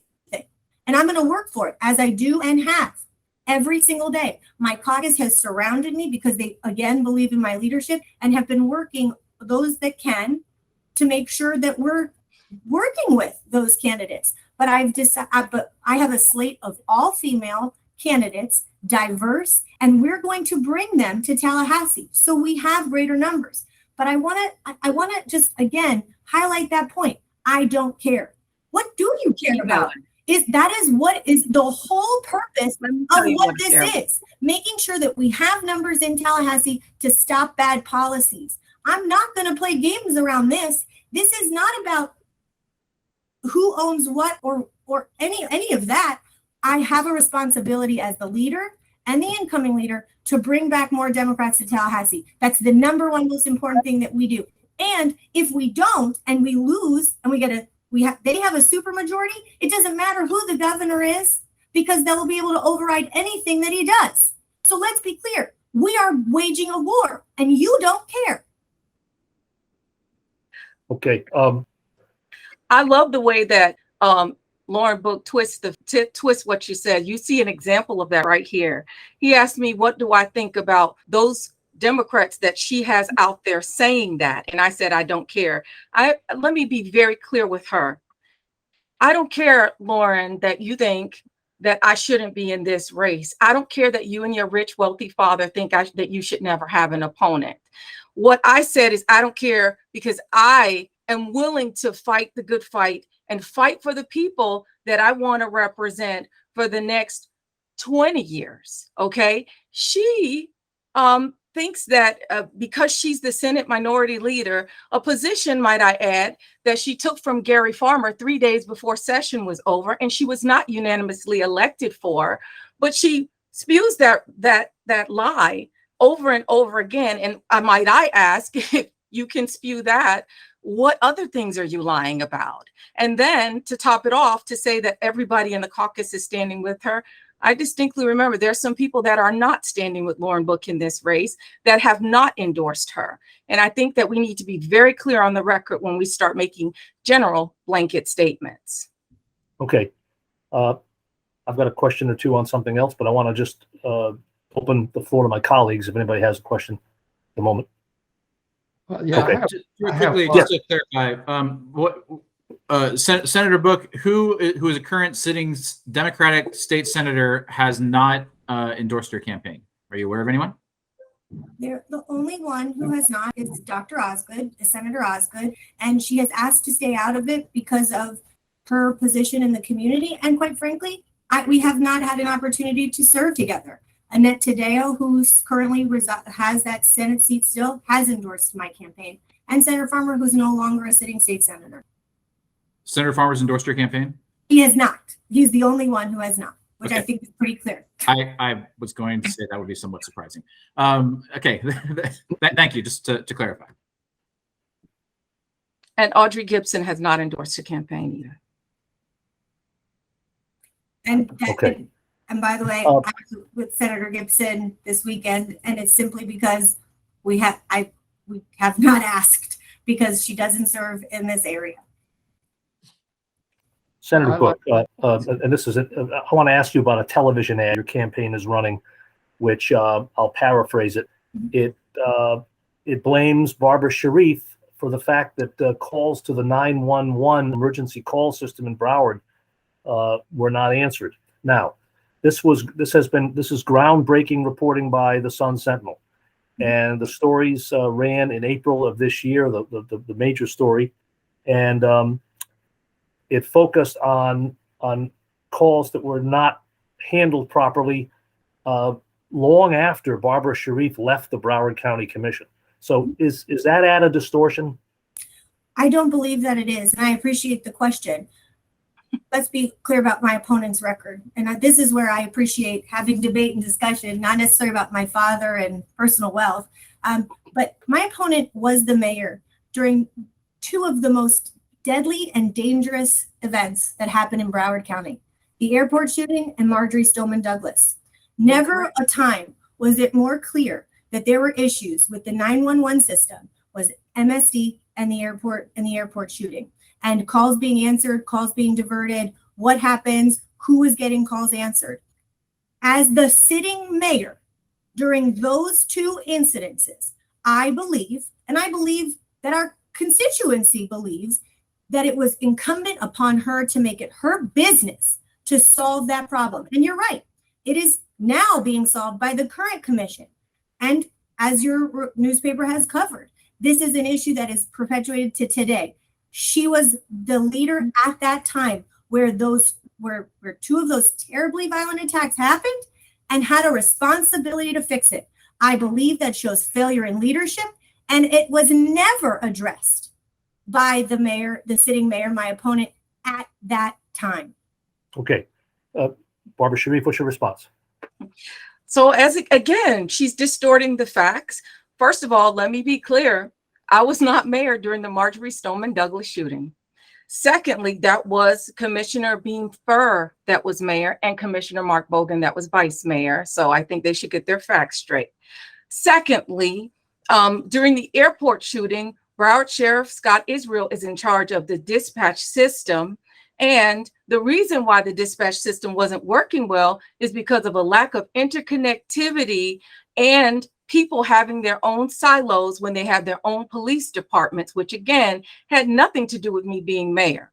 And I'm going to work for it, as I do and have every single day. My caucus has surrounded me because they, again, believe in my leadership and have been working, those that can, to make sure that we're working with those candidates. but but I have a slate of all female candidates, diverse, and we're going to bring them to Tallahassee. So we have greater numbers. But I want to just again highlight that point. I don't care. What do you care about? That is what is the whole purpose of what this is. Making sure that we have numbers in Tallahassee to stop bad policies. I'm not going to play games around this. This is not about who owns what or any of that. I have a responsibility as the leader and the incoming leader to bring back more Democrats to Tallahassee. That's the number one most important thing that we do. And if we don't and we lose and they have a super majority, it doesn't matter who the governor is because they'll be able to override anything that he does. So let's be clear. We are waging a war and you don't care. Okay. I love the way that Lauren Book twist what you said. You see an example of that right here. He asked me, what do I think about those Democrats that she has out there saying that? And I said, I don't care. Let me be very clear with her. I don't care, Lauren, that you think that I shouldn't be in this race. I don't care that you and your rich, wealthy father think that you should never have an opponent. What I said is I don't care because I am willing to fight the good fight and fight for the people that I want to represent for the next 20 years. Okay. She thinks that because she's the Senate Minority Leader, a position, might I add, that she took from Gary Farmer 3 days before session was over, and she was not unanimously elected for, but she spews that lie over and over again. And might I ask, if you can spew that, what other things are you lying about? And then to top it off, to say that everybody in the caucus is standing with her. I distinctly remember there's some people that are not standing with Lauren Book in this race that have not endorsed her. And I think that we need to be very clear on the record when we start making general blanket statements. Okay. I've got a question or two on something else, but I want to just open the floor to my colleagues if anybody has a question at the moment. Yeah, Okay. Just to clarify, Senator Book, who is a current sitting Democratic state senator, has not endorsed your campaign. Are you aware of anyone? The only one who has not is Dr. Osgood, Senator Osgood, and she has asked to stay out of it because of her position in the community. And quite frankly, we have not had an opportunity to serve together. Annette Taddeo, who's currently has that Senate seat still, has endorsed my campaign. And Senator Farmer, who's no longer a sitting state senator. Senator Farmer's endorsed your campaign? He has not. He's the only one who has not, which I think is pretty clear. I was going to say that would be somewhat surprising. Okay, thank you, just to clarify. And Audrey Gibson has not endorsed your campaign either. And by the way, I was with Senator Gibson this weekend, and it's simply because we have not asked because she doesn't serve in this area. Senator Book, and this is it. I want to ask you about a television ad your campaign is running, which I'll paraphrase it. It blames Barbara Sharief for the fact that calls to the 911 emergency call system in Broward were not answered. Now, this is groundbreaking reporting by the Sun Sentinel, and the stories ran in April of this year, the major story, and it focused on calls that were not handled properly long after Barbara Sharief left the Broward County Commission. So is that ad a distortion? I don't believe that it is, and I appreciate the question. Let's be clear about my opponent's record. And this is where I appreciate having debate and discussion, not necessarily about my father and personal wealth. But my opponent was the mayor during two of the most deadly and dangerous events that happened in Broward County, the airport shooting and Marjorie Stoneman Douglas. Never a time was it more clear that there were issues with the 911 system was MSD and the airport shooting. And calls being answered, calls being diverted, what happens, who is getting calls answered. As the sitting mayor during those two incidences, I believe, and I believe that our constituency believes, that it was incumbent upon her to make it her business to solve that problem. And you're right, it is now being solved by the current commission. And as your newspaper has covered, this is an issue that is perpetuated to today. She was the leader at that time where two of those terribly violent attacks happened and had a responsibility to fix it. I believe that shows failure in leadership, and it was never addressed by the mayor, the sitting mayor, my opponent at that time. Okay. Barbara Sharief, what's your response? So again, she's distorting the facts. First of all, let me be clear. I was not mayor during the Marjorie Stoneman Douglas shooting. Secondly, that was Commissioner Bean Furr that was mayor and Commissioner Mark Bogan that was vice mayor. So I think they should get their facts straight. Secondly, during the airport shooting, Broward Sheriff Scott Israel is in charge of the dispatch system. And the reason why the dispatch system wasn't working well is because of a lack of interconnectivity and people having their own silos when they have their own police departments, which again had nothing to do with me being mayor.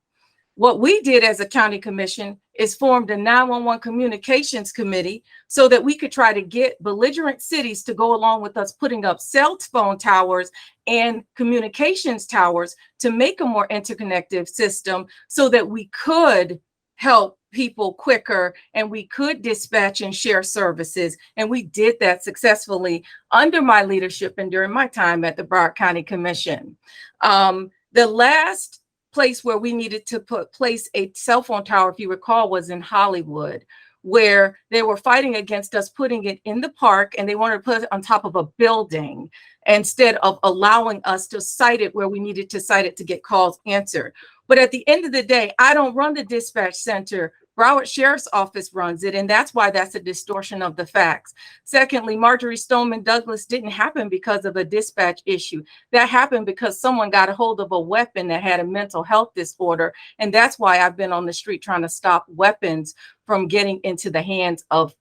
What we did as a county commission is formed a 911 communications committee so that we could try to get belligerent cities to go along with us putting up cell phone towers and communications towers to make a more interconnected system so that we could help people quicker and we could dispatch and share services. And we did that successfully under my leadership and during my time at the Broward County Commission. The last place where we needed to place a cell phone tower, if you recall, was in Hollywood, where they were fighting against us putting it in the park and they wanted to put it on top of a building instead of allowing us to site it where we needed to site it to get calls answered. But at the end of the day, I don't run the dispatch center. Broward Sheriff's Office runs it, and that's why that's a distortion of the facts. Secondly, Marjorie Stoneman Douglas didn't happen because of a dispatch issue. That happened because someone got a hold of a weapon that had a mental health disorder, and that's why I've been on the street trying to stop weapons from getting into the hands of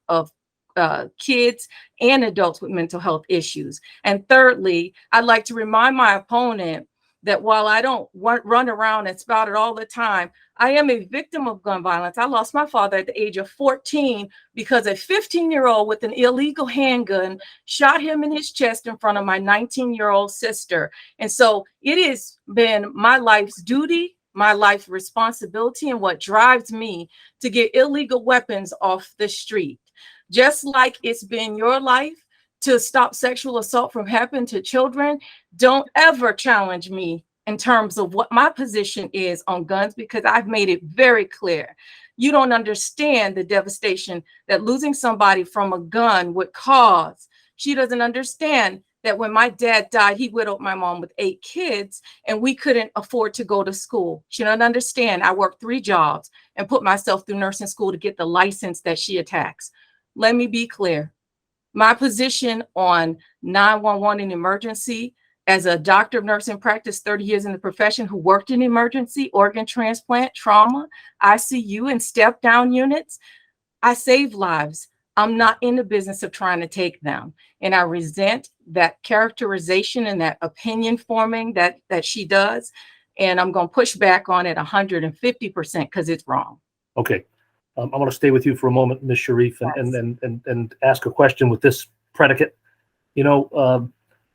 kids and adults with mental health issues. And thirdly, I'd like to remind my opponent that while I don't run around and spout it all the time, I am a victim of gun violence. I lost my father at the age of 14 because a 15-year-old with an illegal handgun shot him in his chest in front of my 19-year-old sister. And so it has been my life's duty, my life's responsibility, and what drives me to get illegal weapons off the street. Just like it's been your life to stop sexual assault from happening to children, don't ever challenge me in terms of what my position is on guns, because I've made it very clear. You don't understand the devastation that losing somebody from a gun would cause. She doesn't understand that when my dad died, he widowed my mom with 8 kids and we couldn't afford to go to school. She doesn't understand I worked 3 jobs and put myself through nursing school to get the license that she attacks. Let me be clear. My position on 911 and emergency, as a doctor of nursing practice, 30 years in the profession, who worked in emergency, organ transplant, trauma, ICU, and step-down units, I save lives. I'm not in the business of trying to take them. And I resent that characterization and that opinion forming that she does. And I'm going to push back on it 150% because it's wrong. Okay. I want to stay with you for a moment, Ms. Sharief, and ask a question with this predicate. You know,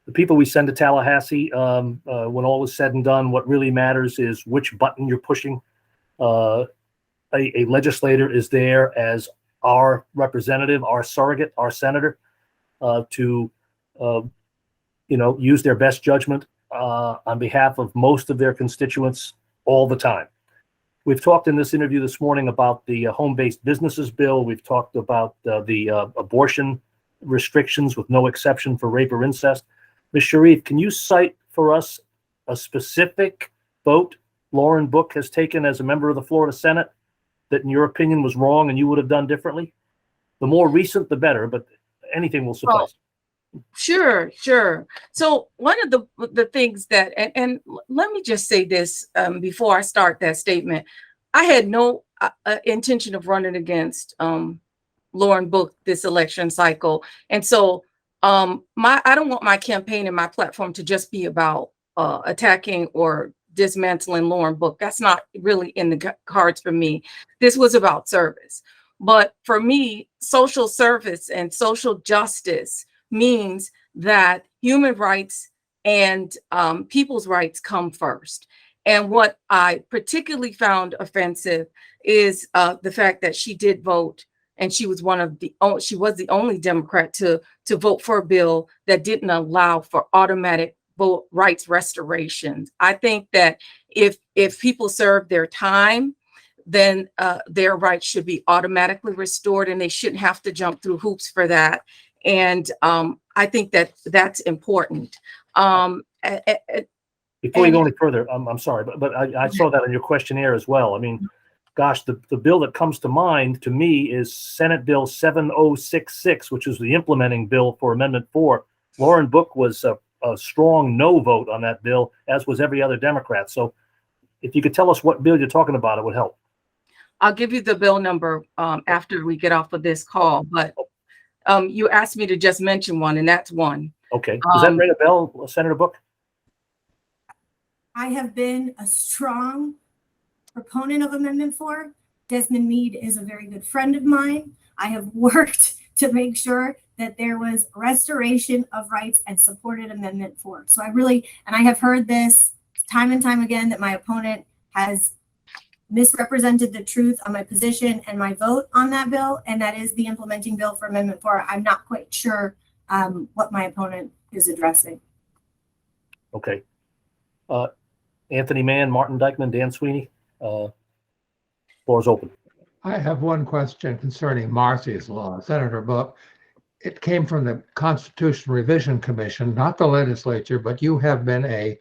the people we send to Tallahassee, when all is said and done, what really matters is which button you're pushing. A legislator is there as our representative, our surrogate, our senator, to use their best judgment on behalf of most of their constituents all the time. We've talked in this interview this morning about the home-based businesses bill. We've talked about the abortion restrictions with no exception for rape or incest. Ms. Sharief, can you cite for us a specific vote Lauren Book has taken as a member of the Florida Senate that in your opinion was wrong and you would have done differently? The more recent, the better, but anything will suffice. Sure. So one of the things that, and let me just say this before I start that statement, I had no intention of running against Lauren Book this election cycle. And so I don't want my campaign and my platform to just be about attacking or dismantling Lauren Book. That's not really in the cards for me. This was about service. But for me, social service and social justice means that human rights and people's rights come first. And what I particularly found offensive is the fact that she did vote, and she was the only Democrat to vote for a bill that didn't allow for automatic vote rights restoration. I think that if people serve their time, then their rights should be automatically restored, and they shouldn't have to jump through hoops for that. And I think that that's important. Before you go any further, I'm sorry, but I saw that in your questionnaire as well. I mean, gosh, the bill that comes to mind to me is Senate Bill 7066, which is the implementing bill for Amendment 4. Lauren Book was a strong no vote on that bill, as was every other Democrat. So if you could tell us what bill you're talking about, it would help. I'll give you the bill number after we get off of this call, but you asked me to just mention one, and that's one. Okay. Does that ring a bell, Senator Book? I have been a strong proponent of Amendment 4. Desmond Meade is a very good friend of mine. I have worked to make sure that there was restoration of rights and supported Amendment 4. So I have heard this time and time again, that my opponent has misrepresented the truth on my position and my vote on that bill, and that is the implementing bill for Amendment 4. I'm not quite sure what my opponent is addressing. Okay. Anthony Mann, Martin Dykeman, Dan Sweeney, floor is open. I have one question concerning Marcy's law, Senator Book. It came from the Constitution Revision Commission, not the legislature, but you have been a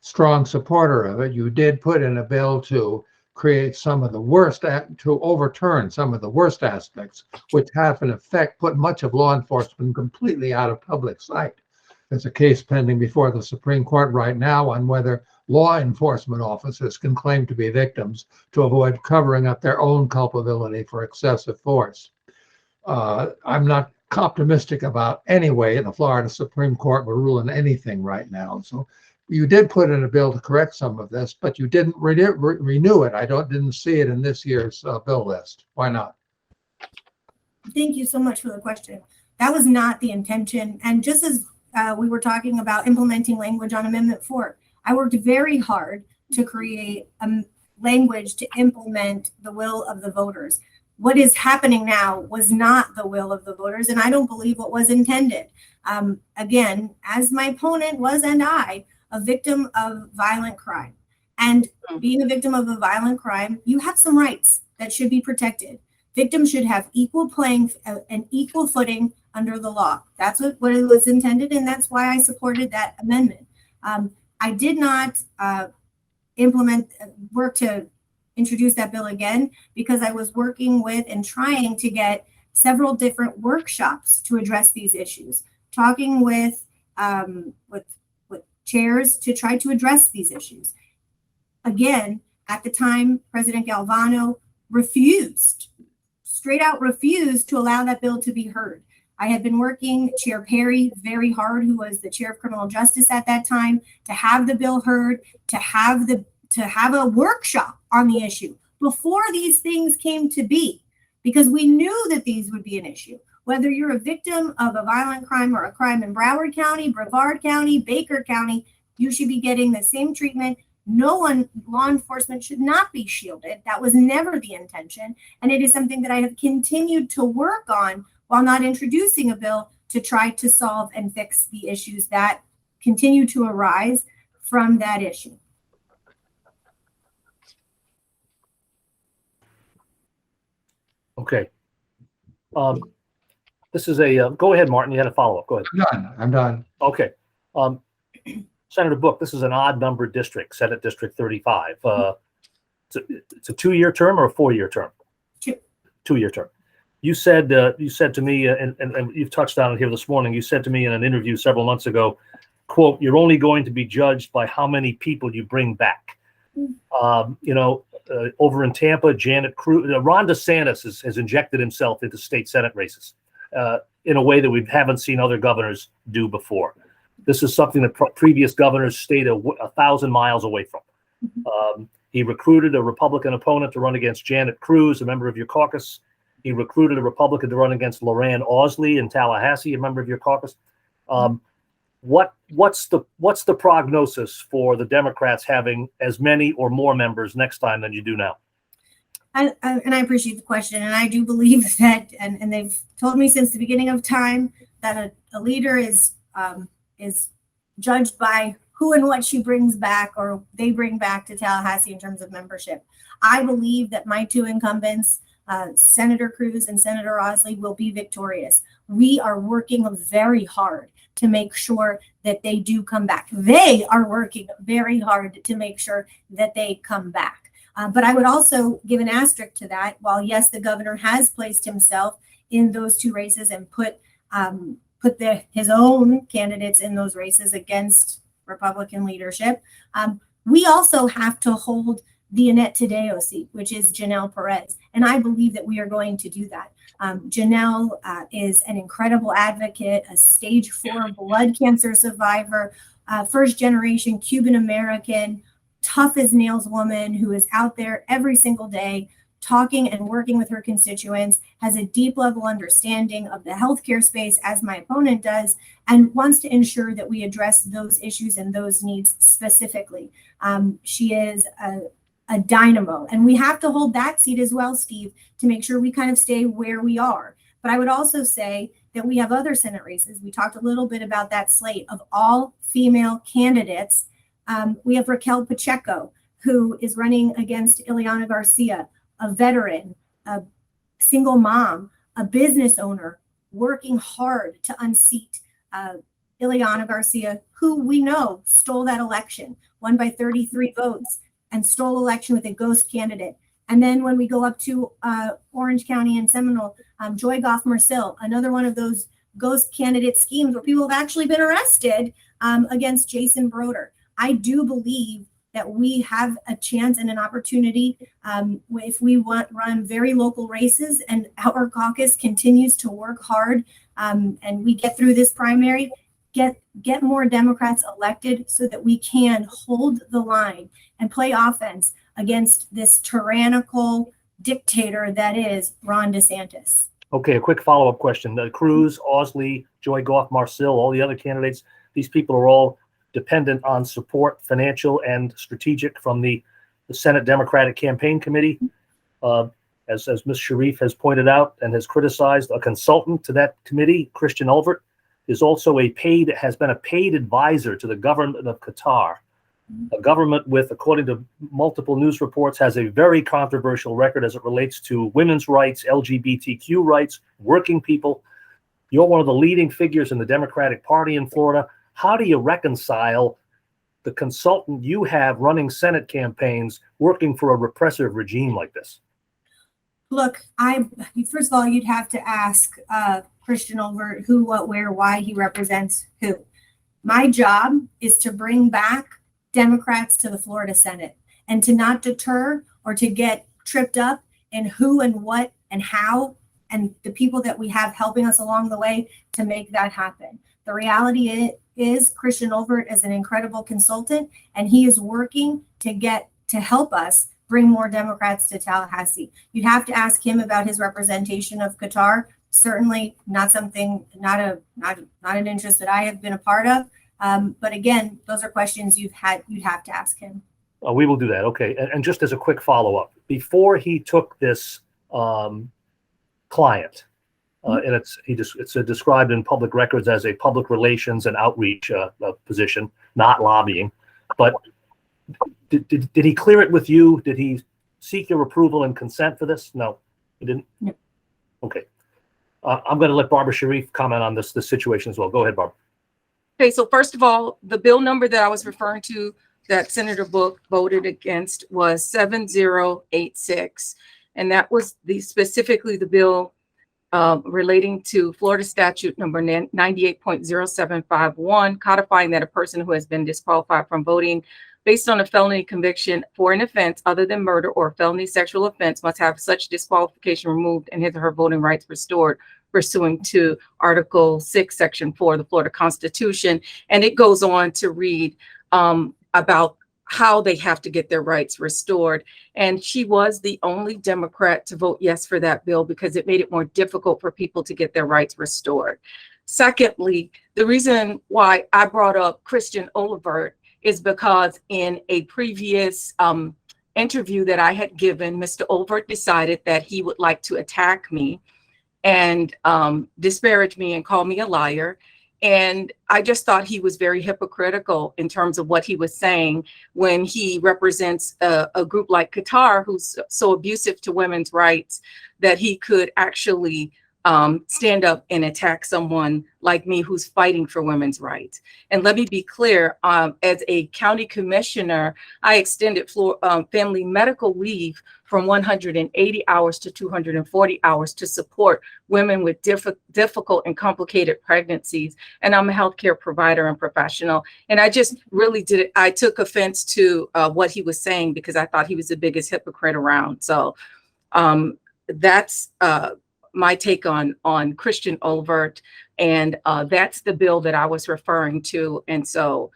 strong supporter of it. You did put in a bill to create some of the worst, to overturn some of the worst aspects, which have in effect put much of law enforcement completely out of public sight. There's a case pending before the Supreme Court right now on whether law enforcement officers can claim to be victims to avoid covering up their own culpability for excessive force. I'm not optimistic about any way the Florida Supreme Court will rule on anything right now. So you did put in a bill to correct some of this, but you didn't renew it. I didn't see it in this year's bill list. Why not? Thank you so much for the question. That was not the intention. And just as we were talking about implementing language on Amendment 4, I worked very hard to create a language to implement the will of the voters. What is happening now was not the will of the voters, and I don't believe what was intended. Again, as my opponent was, and I, a victim of violent crime. And being a victim of a violent crime, you have some rights that should be protected. Victims should have equal playing and equal footing under the law. That's what it was intended, and that's why I supported that amendment. I did not work to introduce that bill again because I was working with and trying to get several different workshops to address these issues, talking with chairs to try to address these issues. Again, at the time, President Galvano straight out refused to allow that bill to be heard. I had been working Chair Perry very hard, who was the chair of criminal justice at that time, to have the bill heard, to have a workshop on the issue before these things came to be, because we knew that these would be an issue. Whether you're a victim of a violent crime or a crime in Broward County, Brevard County, Baker County, you should be getting the same treatment. Law enforcement should not be shielded. That was never the intention. And it is something that I have continued to work on while not introducing a bill to try to solve and fix the issues that continue to arise from that issue. Okay. This is go ahead, Martin, you had a follow-up. Go ahead. I'm done. Okay. Senator Book, this is an odd number district, Senate District 35. It's a 2-year term or a 4-year term? 2-year term. You said to me, and you've touched on it here this morning, you said to me in an interview several months ago, quote, "You're only going to be judged by how many people you bring back." Over in Tampa, Janet Cruz, Ron DeSantis has injected himself into state Senate races in a way that we haven't seen other governors do before. This is something that previous governors stayed 1,000 miles away from. He recruited a Republican opponent to run against Janet Cruz, a member of your caucus. He recruited a Republican to run against Loran Ausley in Tallahassee, a member of your caucus. What's the prognosis for the Democrats having as many or more members next time than you do now? And I appreciate the question, and I do believe that, and they've told me since the beginning of time that a leader is judged by who and what she brings back, or they bring back to Tallahassee in terms of membership. I believe that my two incumbents, Senator Cruz and Senator Ausley, will be victorious. We are working very hard to make sure that they do come back. They are working very hard to make sure that they come back. But I would also give an asterisk to that. While yes, the governor has placed himself in those two races and put his own candidates in those races against Republican leadership, we also have to hold the Annette Tadeo seat, which is Janelle Perez. And I believe that we are going to do that. Janelle is an incredible advocate, a stage 4 blood cancer survivor, first generation Cuban American, tough as nails woman who is out there every single day talking and working with her constituents, has a deep level understanding of the healthcare space as my opponent does, and wants to ensure that we address those issues and those needs specifically. She is a dynamo, and we have to hold that seat as well, Steve, to make sure we kind of stay where we are. But I would also say that we have other Senate races. We talked a little bit about that slate of all female candidates. We have Raquel Pacheco, who is running against Ileana Garcia, a veteran, a single mom, a business owner, working hard to unseat Ileana Garcia, who we know stole that election, won by 33 votes, and stole election with a ghost candidate. And then when we go up to Orange County and Seminole, Joy Goff-Marcil, another one of those ghost candidate schemes where people have actually been arrested against Jason Broder. I do believe that we have a chance and an opportunity if we run very local races and our caucus continues to work hard and we get through this primary, get more Democrats elected so that we can hold the line and play offense against this tyrannical dictator that is Ron DeSantis. Okay, a quick follow-up question. Cruz, Ausley, Joy Goff-Marcil, all the other candidates, these people are all dependent on support, financial and strategic, from the Senate Democratic Campaign Committee. As Ms. Sharief has pointed out and has criticized, a consultant to that committee, Christian Ulvert, is also has been a paid advisor to the government of Qatar. A government with, according to multiple news reports, has a very controversial record as it relates to women's rights, LGBTQ rights, working people. You're one of the leading figures in the Democratic Party in Florida. How do you reconcile the consultant you have running Senate campaigns working for a repressive regime like this? Look, first of all, you'd have to ask Christian Ulvert who, what, where, why he represents who. My job is to bring back Democrats to the Florida Senate and to not deter or to get tripped up in who and what and how and the people that we have helping us along the way to make that happen. The reality is Christian Ulvert is an incredible consultant, and he is working to help us bring more Democrats to Tallahassee. You'd have to ask him about his representation of Qatar. Certainly not an interest that I have been a part of. But again, those are questions you'd have to ask him. We will do that. Okay. And just as a quick follow-up, before he took this client, and it's described in public records as a public relations and outreach position, not lobbying. But did he clear it with you? Did he seek your approval and consent for this? No, he didn't. No. Okay. I'm going to let Barbara Sharief comment on this situation as well. Go ahead, Barbara. Okay, so first of all, the bill number that I was referring to that Senator Book voted against was 7086, and that was specifically the bill relating to Florida statute number 98.0751, codifying that a person who has been disqualified from voting based on a felony conviction for an offense other than murder or a felony sexual offense must have such disqualification removed and his or her voting rights restored pursuant to Article 6, Section 4 of the Florida Constitution. And it goes on to read about how they have to get their rights restored. And she was the only Democrat to vote yes for that bill because it made it more difficult for people to get their rights restored. Secondly, the reason why I brought up Christian Olivert is because in a previous interview that I had given, Mr. Olivert decided that he would like to attack me and disparage me and call me a liar. And I just thought he was very hypocritical in terms of what he was saying when he represents a group like Qatar, who's so abusive to women's rights, that he could actually stand up and attack someone like me who's fighting for women's rights. And let me be clear, as a county commissioner, I extended family medical leave from 180 hours to 240 hours to support women with difficult and complicated pregnancies. And I'm a healthcare provider and professional. And I just really I took offense to what he was saying because I thought he was the biggest hypocrite around. So that's my take on Christian Olivert, and that's the bill that I was referring to. And so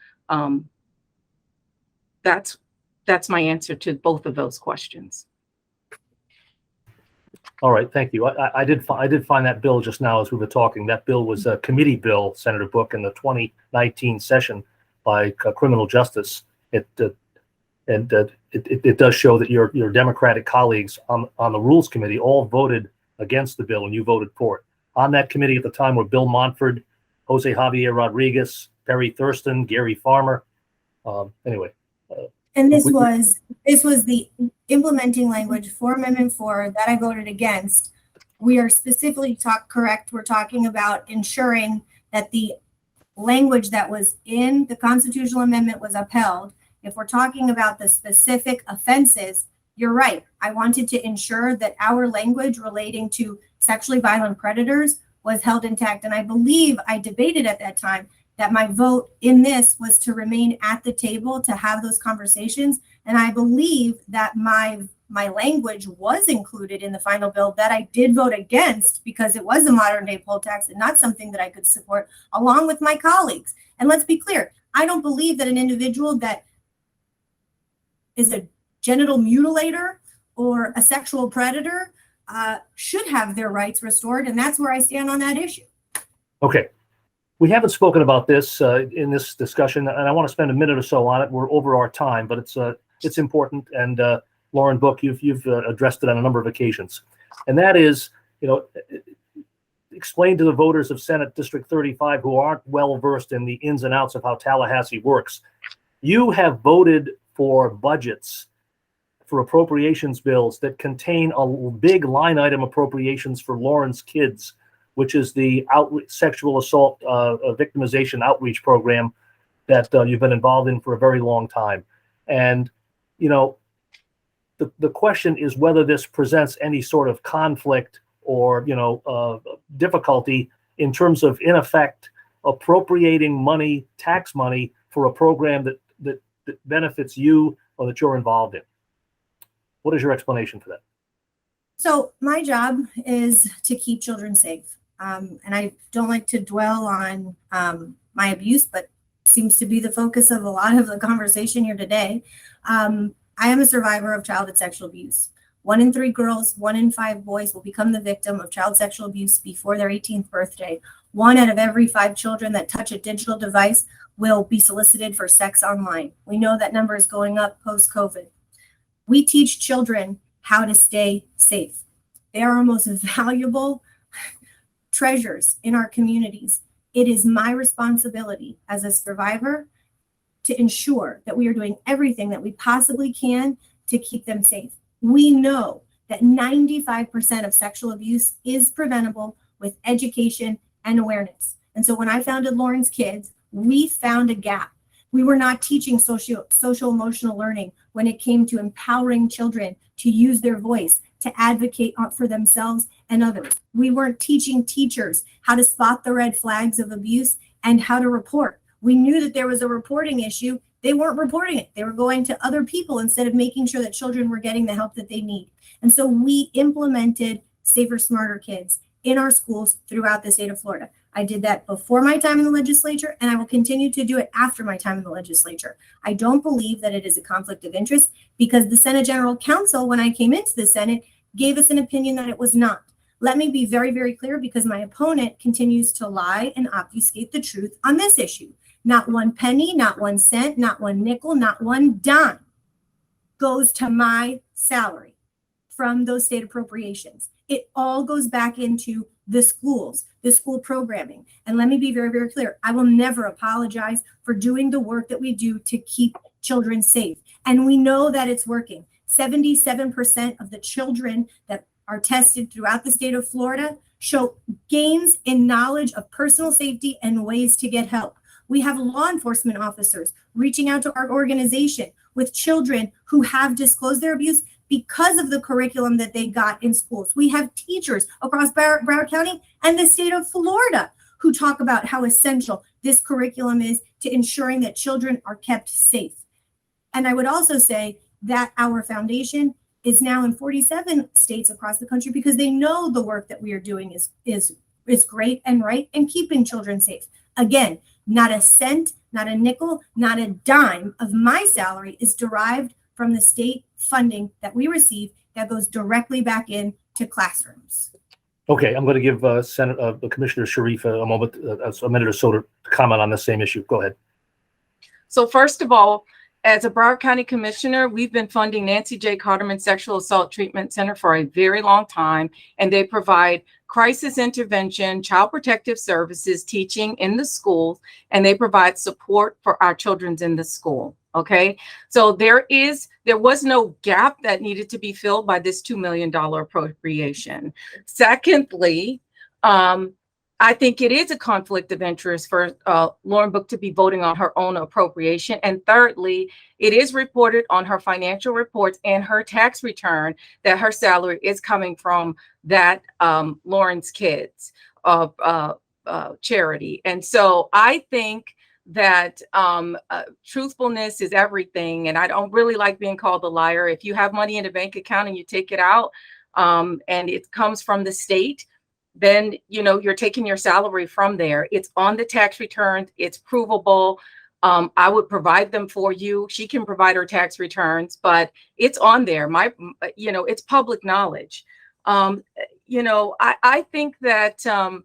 that's my answer to both of those questions. All right, thank you. I did find that bill just now as we were talking. That bill was a committee bill, Senator Book, in the 2019 session by Criminal Justice. It does show that your Democratic colleagues on the Rules Committee all voted against the bill and you voted for it. On that committee at the time were Bill Montford, Jose Javier Rodriguez, Perry Thurston, Gary Farmer. Anyway. And this was the implementing language for Amendment 4 that I voted against. We are specifically correct. We're talking about ensuring that the language that was in the constitutional amendment was upheld. If we're talking about the specific offenses, you're right. I wanted to ensure that our language relating to sexually violent predators was held intact. And I believe I debated at that time that my vote in this was to remain at the table to have those conversations. And I believe that my language was included in the final bill that I did vote against because it was a modern day poll tax and not something that I could support along with my colleagues. And let's be clear, I don't believe that an individual that is a genital mutilator or a sexual predator should have their rights restored. And that's where I stand on that issue. Okay. We haven't spoken about this in this discussion, and I want to spend a minute or so on it. We're over our time, but it's important. And Lauren Book, you've addressed it on a number of occasions. And that is, explain to the voters of Senate District 35 who aren't well versed in the ins and outs of how Tallahassee works. You have voted for budgets for appropriations bills that contain a big line item appropriations for Lauren's Kids, which is the sexual assault victimization outreach program that you've been involved in for a very long time. And, the question is whether this presents any sort of conflict or, difficulty in terms of, in effect, appropriating money, tax money, for a program that benefits you or that you're involved in. What is your explanation for that? So my job is to keep children safe. And I don't like to dwell on my abuse, but seems to be the focus of a lot of the conversation here today. I am a survivor of childhood sexual abuse. 1 in 3 girls, 1 in 5 boys will become the victim of child sexual abuse before their 18th birthday. 1 out of every 5 children that touch a digital device will be solicited for sex online. We know that number is going up post-COVID. We teach children how to stay safe. They are our most valuable treasures in our communities. It is my responsibility as a survivor to ensure that we are doing everything that we possibly can to keep them safe. We know that 95% of sexual abuse is preventable with education and awareness. And so when I founded Lauren's Kids, we found a gap. We were not teaching social emotional learning when it came to empowering children to use their voice, to advocate for themselves and others. We weren't teaching teachers how to spot the red flags of abuse and how to report. We knew that there was a reporting issue. They weren't reporting it. They were going to other people instead of making sure that children were getting the help that they need. And so we implemented Safer, Smarter Kids in our schools throughout the state of Florida. I did that before my time in the legislature, and I will continue to do it after my time in the legislature. I don't believe that it is a conflict of interest because the Senate General Counsel, when I came into the Senate, gave us an opinion that it was not. Let me be very, very clear because my opponent continues to lie and obfuscate the truth on this issue. Not one penny, not 1 cent, not one nickel, not one dime goes to my salary from those state appropriations. It all goes back into the schools, the school programming. And let me be very, very clear. I will never apologize for doing the work that we do to keep children safe. And we know that it's working. 77% of the children that are tested throughout the state of Florida show gains in knowledge of personal safety and ways to get help. We have law enforcement officers reaching out to our organization with children who have disclosed their abuse because of the curriculum that they got in schools. We have teachers across Broward County and the state of Florida who talk about how essential this curriculum is to ensuring that children are kept safe. And I would also say that our foundation is now in 47 states across the country because they know the work that we are doing is great and right and keeping children safe. Again, not a cent, not a nickel, not a dime of my salary is derived from the state funding that we receive that goes directly back into classrooms. Okay, I'm going to give Commissioner Sharief a minute or so to comment on the same issue. Go ahead. So first of all, as a Broward County Commissioner, we've been funding Nancy J. Carterman Sexual Assault Treatment Center for a very long time, and they provide crisis intervention, child protective services, teaching in the schools, and they provide support for our children in the school. Okay, so there was no gap that needed to be filled by this $2 million appropriation. Secondly, I think it is a conflict of interest for Lauren Book to be voting on her own appropriation. And thirdly, it is reported on her financial reports and her tax return that her salary is coming from that Lauren's Kids charity. And so I think that truthfulness is everything. And I don't really like being called a liar. If you have money in a bank account and you take it out and it comes from the state, then, you know, you're taking your salary from there. It's on the tax returns. It's provable. I would provide them for you. She can provide her tax returns, but it's on there. It's public knowledge. I think that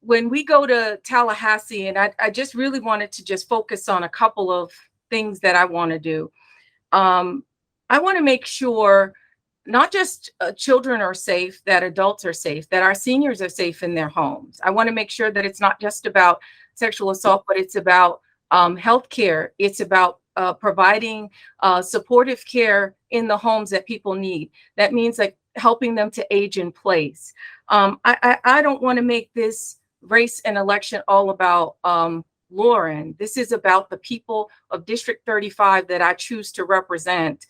when we go to Tallahassee, and I just really wanted to just focus on a couple of things that I want to do. I want to make sure not just children are safe, that adults are safe, that our seniors are safe in their homes. I want to make sure that it's not just about sexual assault, but it's about healthcare. It's about providing supportive care in the homes that people need. That means like helping them to age in place. I don't want to make this race and election all about Lauren. This is about the people of District 35 that I choose to represent.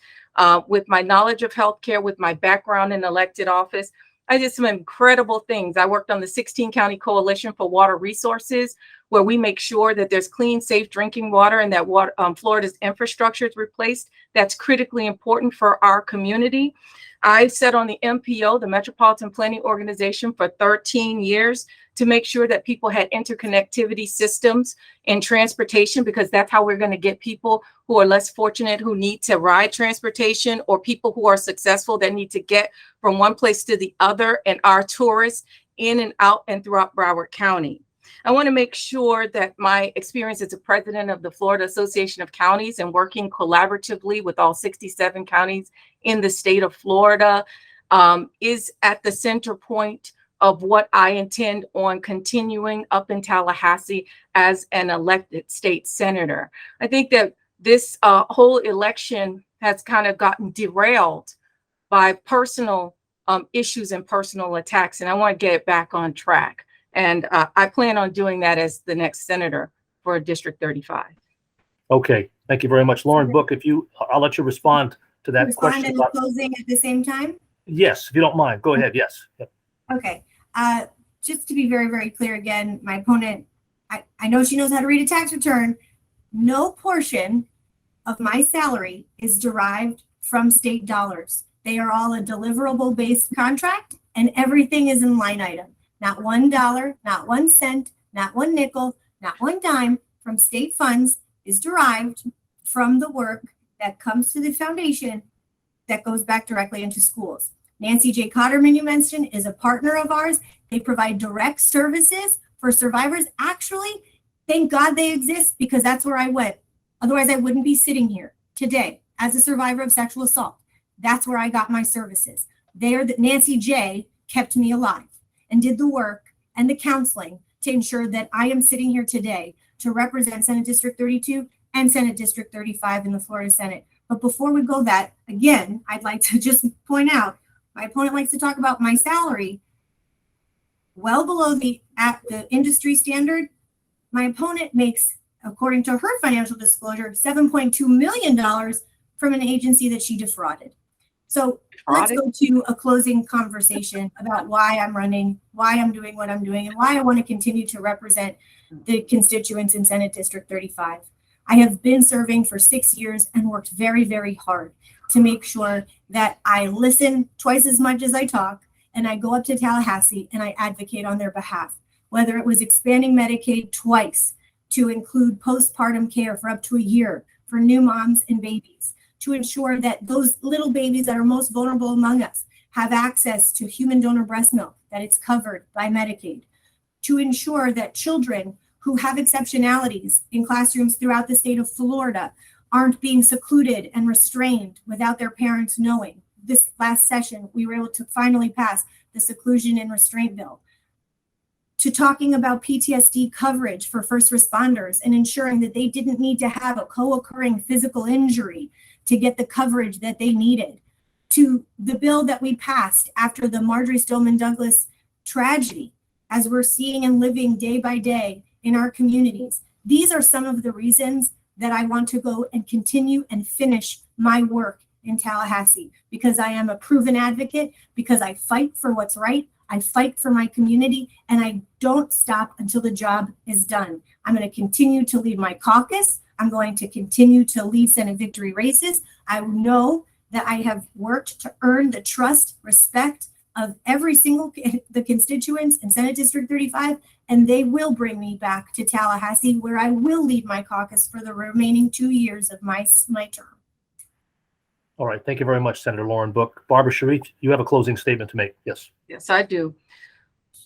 With my knowledge of healthcare, with my background in elected office, I did some incredible things. I worked on the 16 County Coalition for Water Resources, where we make sure that there's clean, safe drinking water and that Florida's infrastructure is replaced. That's critically important for our community. I sat on the MPO, the Metropolitan Planning Organization, for 13 years to make sure that people had interconnectivity systems in transportation, because that's how we're going to get people who are less fortunate, who need to ride transportation, or people who are successful that need to get from one place to the other, and our tourists in and out and throughout Broward County. I want to make sure that my experience as a president of the Florida Association of Counties and working collaboratively with all 67 counties in the state of Florida is at the center point of what I intend on continuing up in Tallahassee as an elected state senator. I think that this whole election has kind of gotten derailed by personal issues and personal attacks, and I want to get it back on track. And I plan on doing that as the next senator for District 35. Okay, thank you very much. Lauren Book, I'll let you respond to that question. Respond and closing at the same time? Yes, if you don't mind, go ahead, yes. Yep. Okay, just to be very, very clear again, my opponent, I know she knows how to read a tax return. No portion of my salary is derived from state dollars. They are all a deliverable-based contract, and everything is in line item. not $1, not 1 cent, not 1 nickel, not 1 dime from state funds is derived from the work that comes to the foundation that goes back directly into schools. Nancy J. Cotterman, you mentioned, is a partner of ours. They provide direct services for survivors. Actually, thank God they exist, because that's where I went. Otherwise, I wouldn't be sitting here today as a survivor of sexual assault. That's where I got my services. Nancy J. kept me alive and did the work and the counseling to ensure that I am sitting here today to represent Senate District 32 and Senate District 35 in the Florida Senate. But before we go that, again, I'd like to just point out, my opponent likes to talk about my salary well below the industry standard. My opponent makes, according to her financial disclosure, $7.2 million from an agency that she defrauded. So let's go to a closing conversation about why I'm running, why I'm doing what I'm doing, and why I want to continue to represent the constituents in Senate District 35. I have been serving for 6 years and worked very, very hard to make sure that I listen twice as much as I talk, and I go up to Tallahassee and I advocate on their behalf. Whether it was expanding Medicaid twice to include postpartum care for up to a year for new moms and babies, to ensure that those little babies that are most vulnerable among us have access to human donor breast milk, that it's covered by Medicaid, to ensure that children who have exceptionalities in classrooms throughout the state of Florida aren't being secluded and restrained without their parents knowing. This last session, we were able to finally pass the seclusion and restraint bill. To talking about PTSD coverage for first responders and ensuring that they didn't need to have a co-occurring physical injury to get the coverage that they needed. To the bill that we passed after the Marjorie Stoneman Douglas tragedy, as we're seeing and living day by day in our communities. These are some of the reasons that I want to go and continue and finish my work in Tallahassee, because I am a proven advocate, because I fight for what's right, I fight for my community, and I don't stop until the job is done. I'm going to continue to lead my caucus. I'm going to continue to lead Senate victory races. I know that I have worked to earn the trust, respect of every single the constituents in Senate District 35, and they will bring me back to Tallahassee, where I will lead my caucus for the remaining 2 years of my term. All right. Thank you very much, Senator Lauren Book. Barbara Sharief, you have a closing statement to make. Yes. Yes, I do.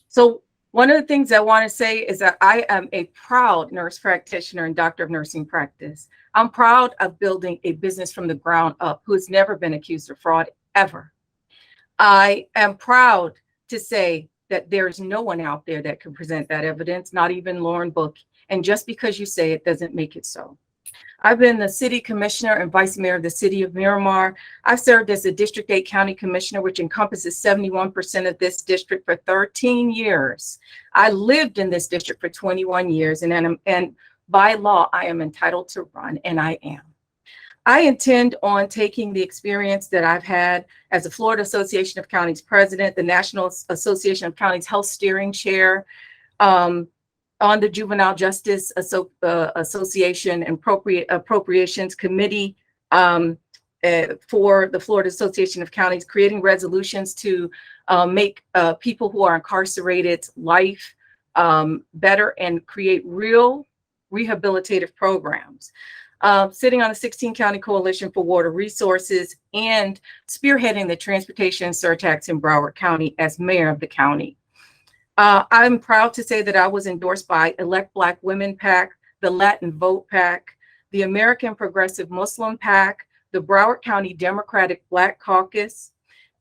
So one of the things I want to say is that I am a proud nurse practitioner and doctor of nursing practice. I'm proud of building a business from the ground up who has never been accused of fraud, ever. I am proud to say that there's no one out there that can present that evidence, not even Lauren Book. And just because you say it doesn't make it so. I've been the city commissioner and vice mayor of the city of Miramar. I've served as the District 8 County Commissioner, which encompasses 71% of this district, for 13 years. I lived in this district for 21 years, and by law, I am entitled to run, and I am. I intend on taking the experience that I've had as the Florida Association of Counties president, the National Association of Counties Health Steering Chair, on the Juvenile Justice Association and Appropriations Committee for the Florida Association of Counties, creating resolutions to make people who are incarcerated life better and create real rehabilitative programs. Sitting on the 16 County Coalition for Water Resources and spearheading the transportation surtax in Broward County as mayor of the county. I'm proud to say that I was endorsed by Elect Black Women PAC, the Latin Vote PAC, the American Progressive Muslim PAC, the Broward County Democratic Black Caucus.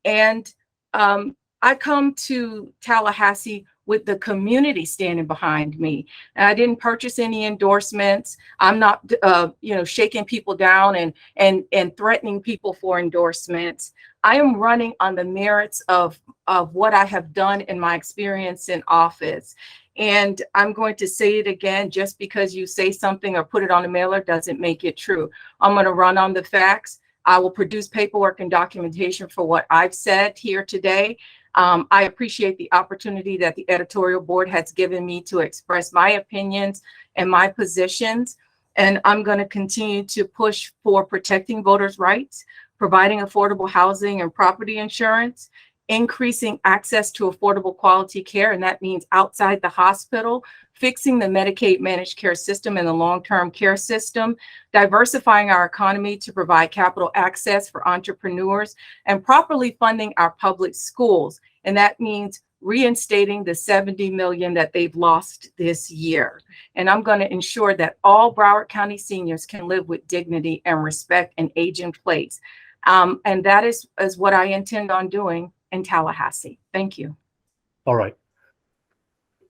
And I come to Tallahassee with the community standing behind me. And I didn't purchase any endorsements. I'm not, shaking people down and threatening people for endorsements. I am running on the merits of what I have done in my experience in office. And I'm going to say it again, just because you say something or put it on a mailer doesn't make it true. I'm going to run on the facts. I will produce paperwork and documentation for what I've said here today. I appreciate the opportunity that the editorial board has given me to express my opinions and my positions. And I'm going to continue to push for protecting voters' rights, providing affordable housing and property insurance, increasing access to affordable quality care, and that means outside the hospital, fixing the Medicaid managed care system and the long-term care system, diversifying our economy to provide capital access for entrepreneurs, and properly funding our public schools. And that means reinstating the $70 million that they've lost this year. And I'm going to ensure that all Broward County seniors can live with dignity and respect and age in place. And that is what I intend on doing in Tallahassee. Thank you. All right.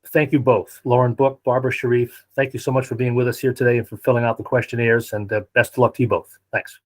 Thank you both, Lauren Book, Barbara Sharief. Thank you so much for being with us here today and for filling out the questionnaires, and best of luck to you both. Thanks.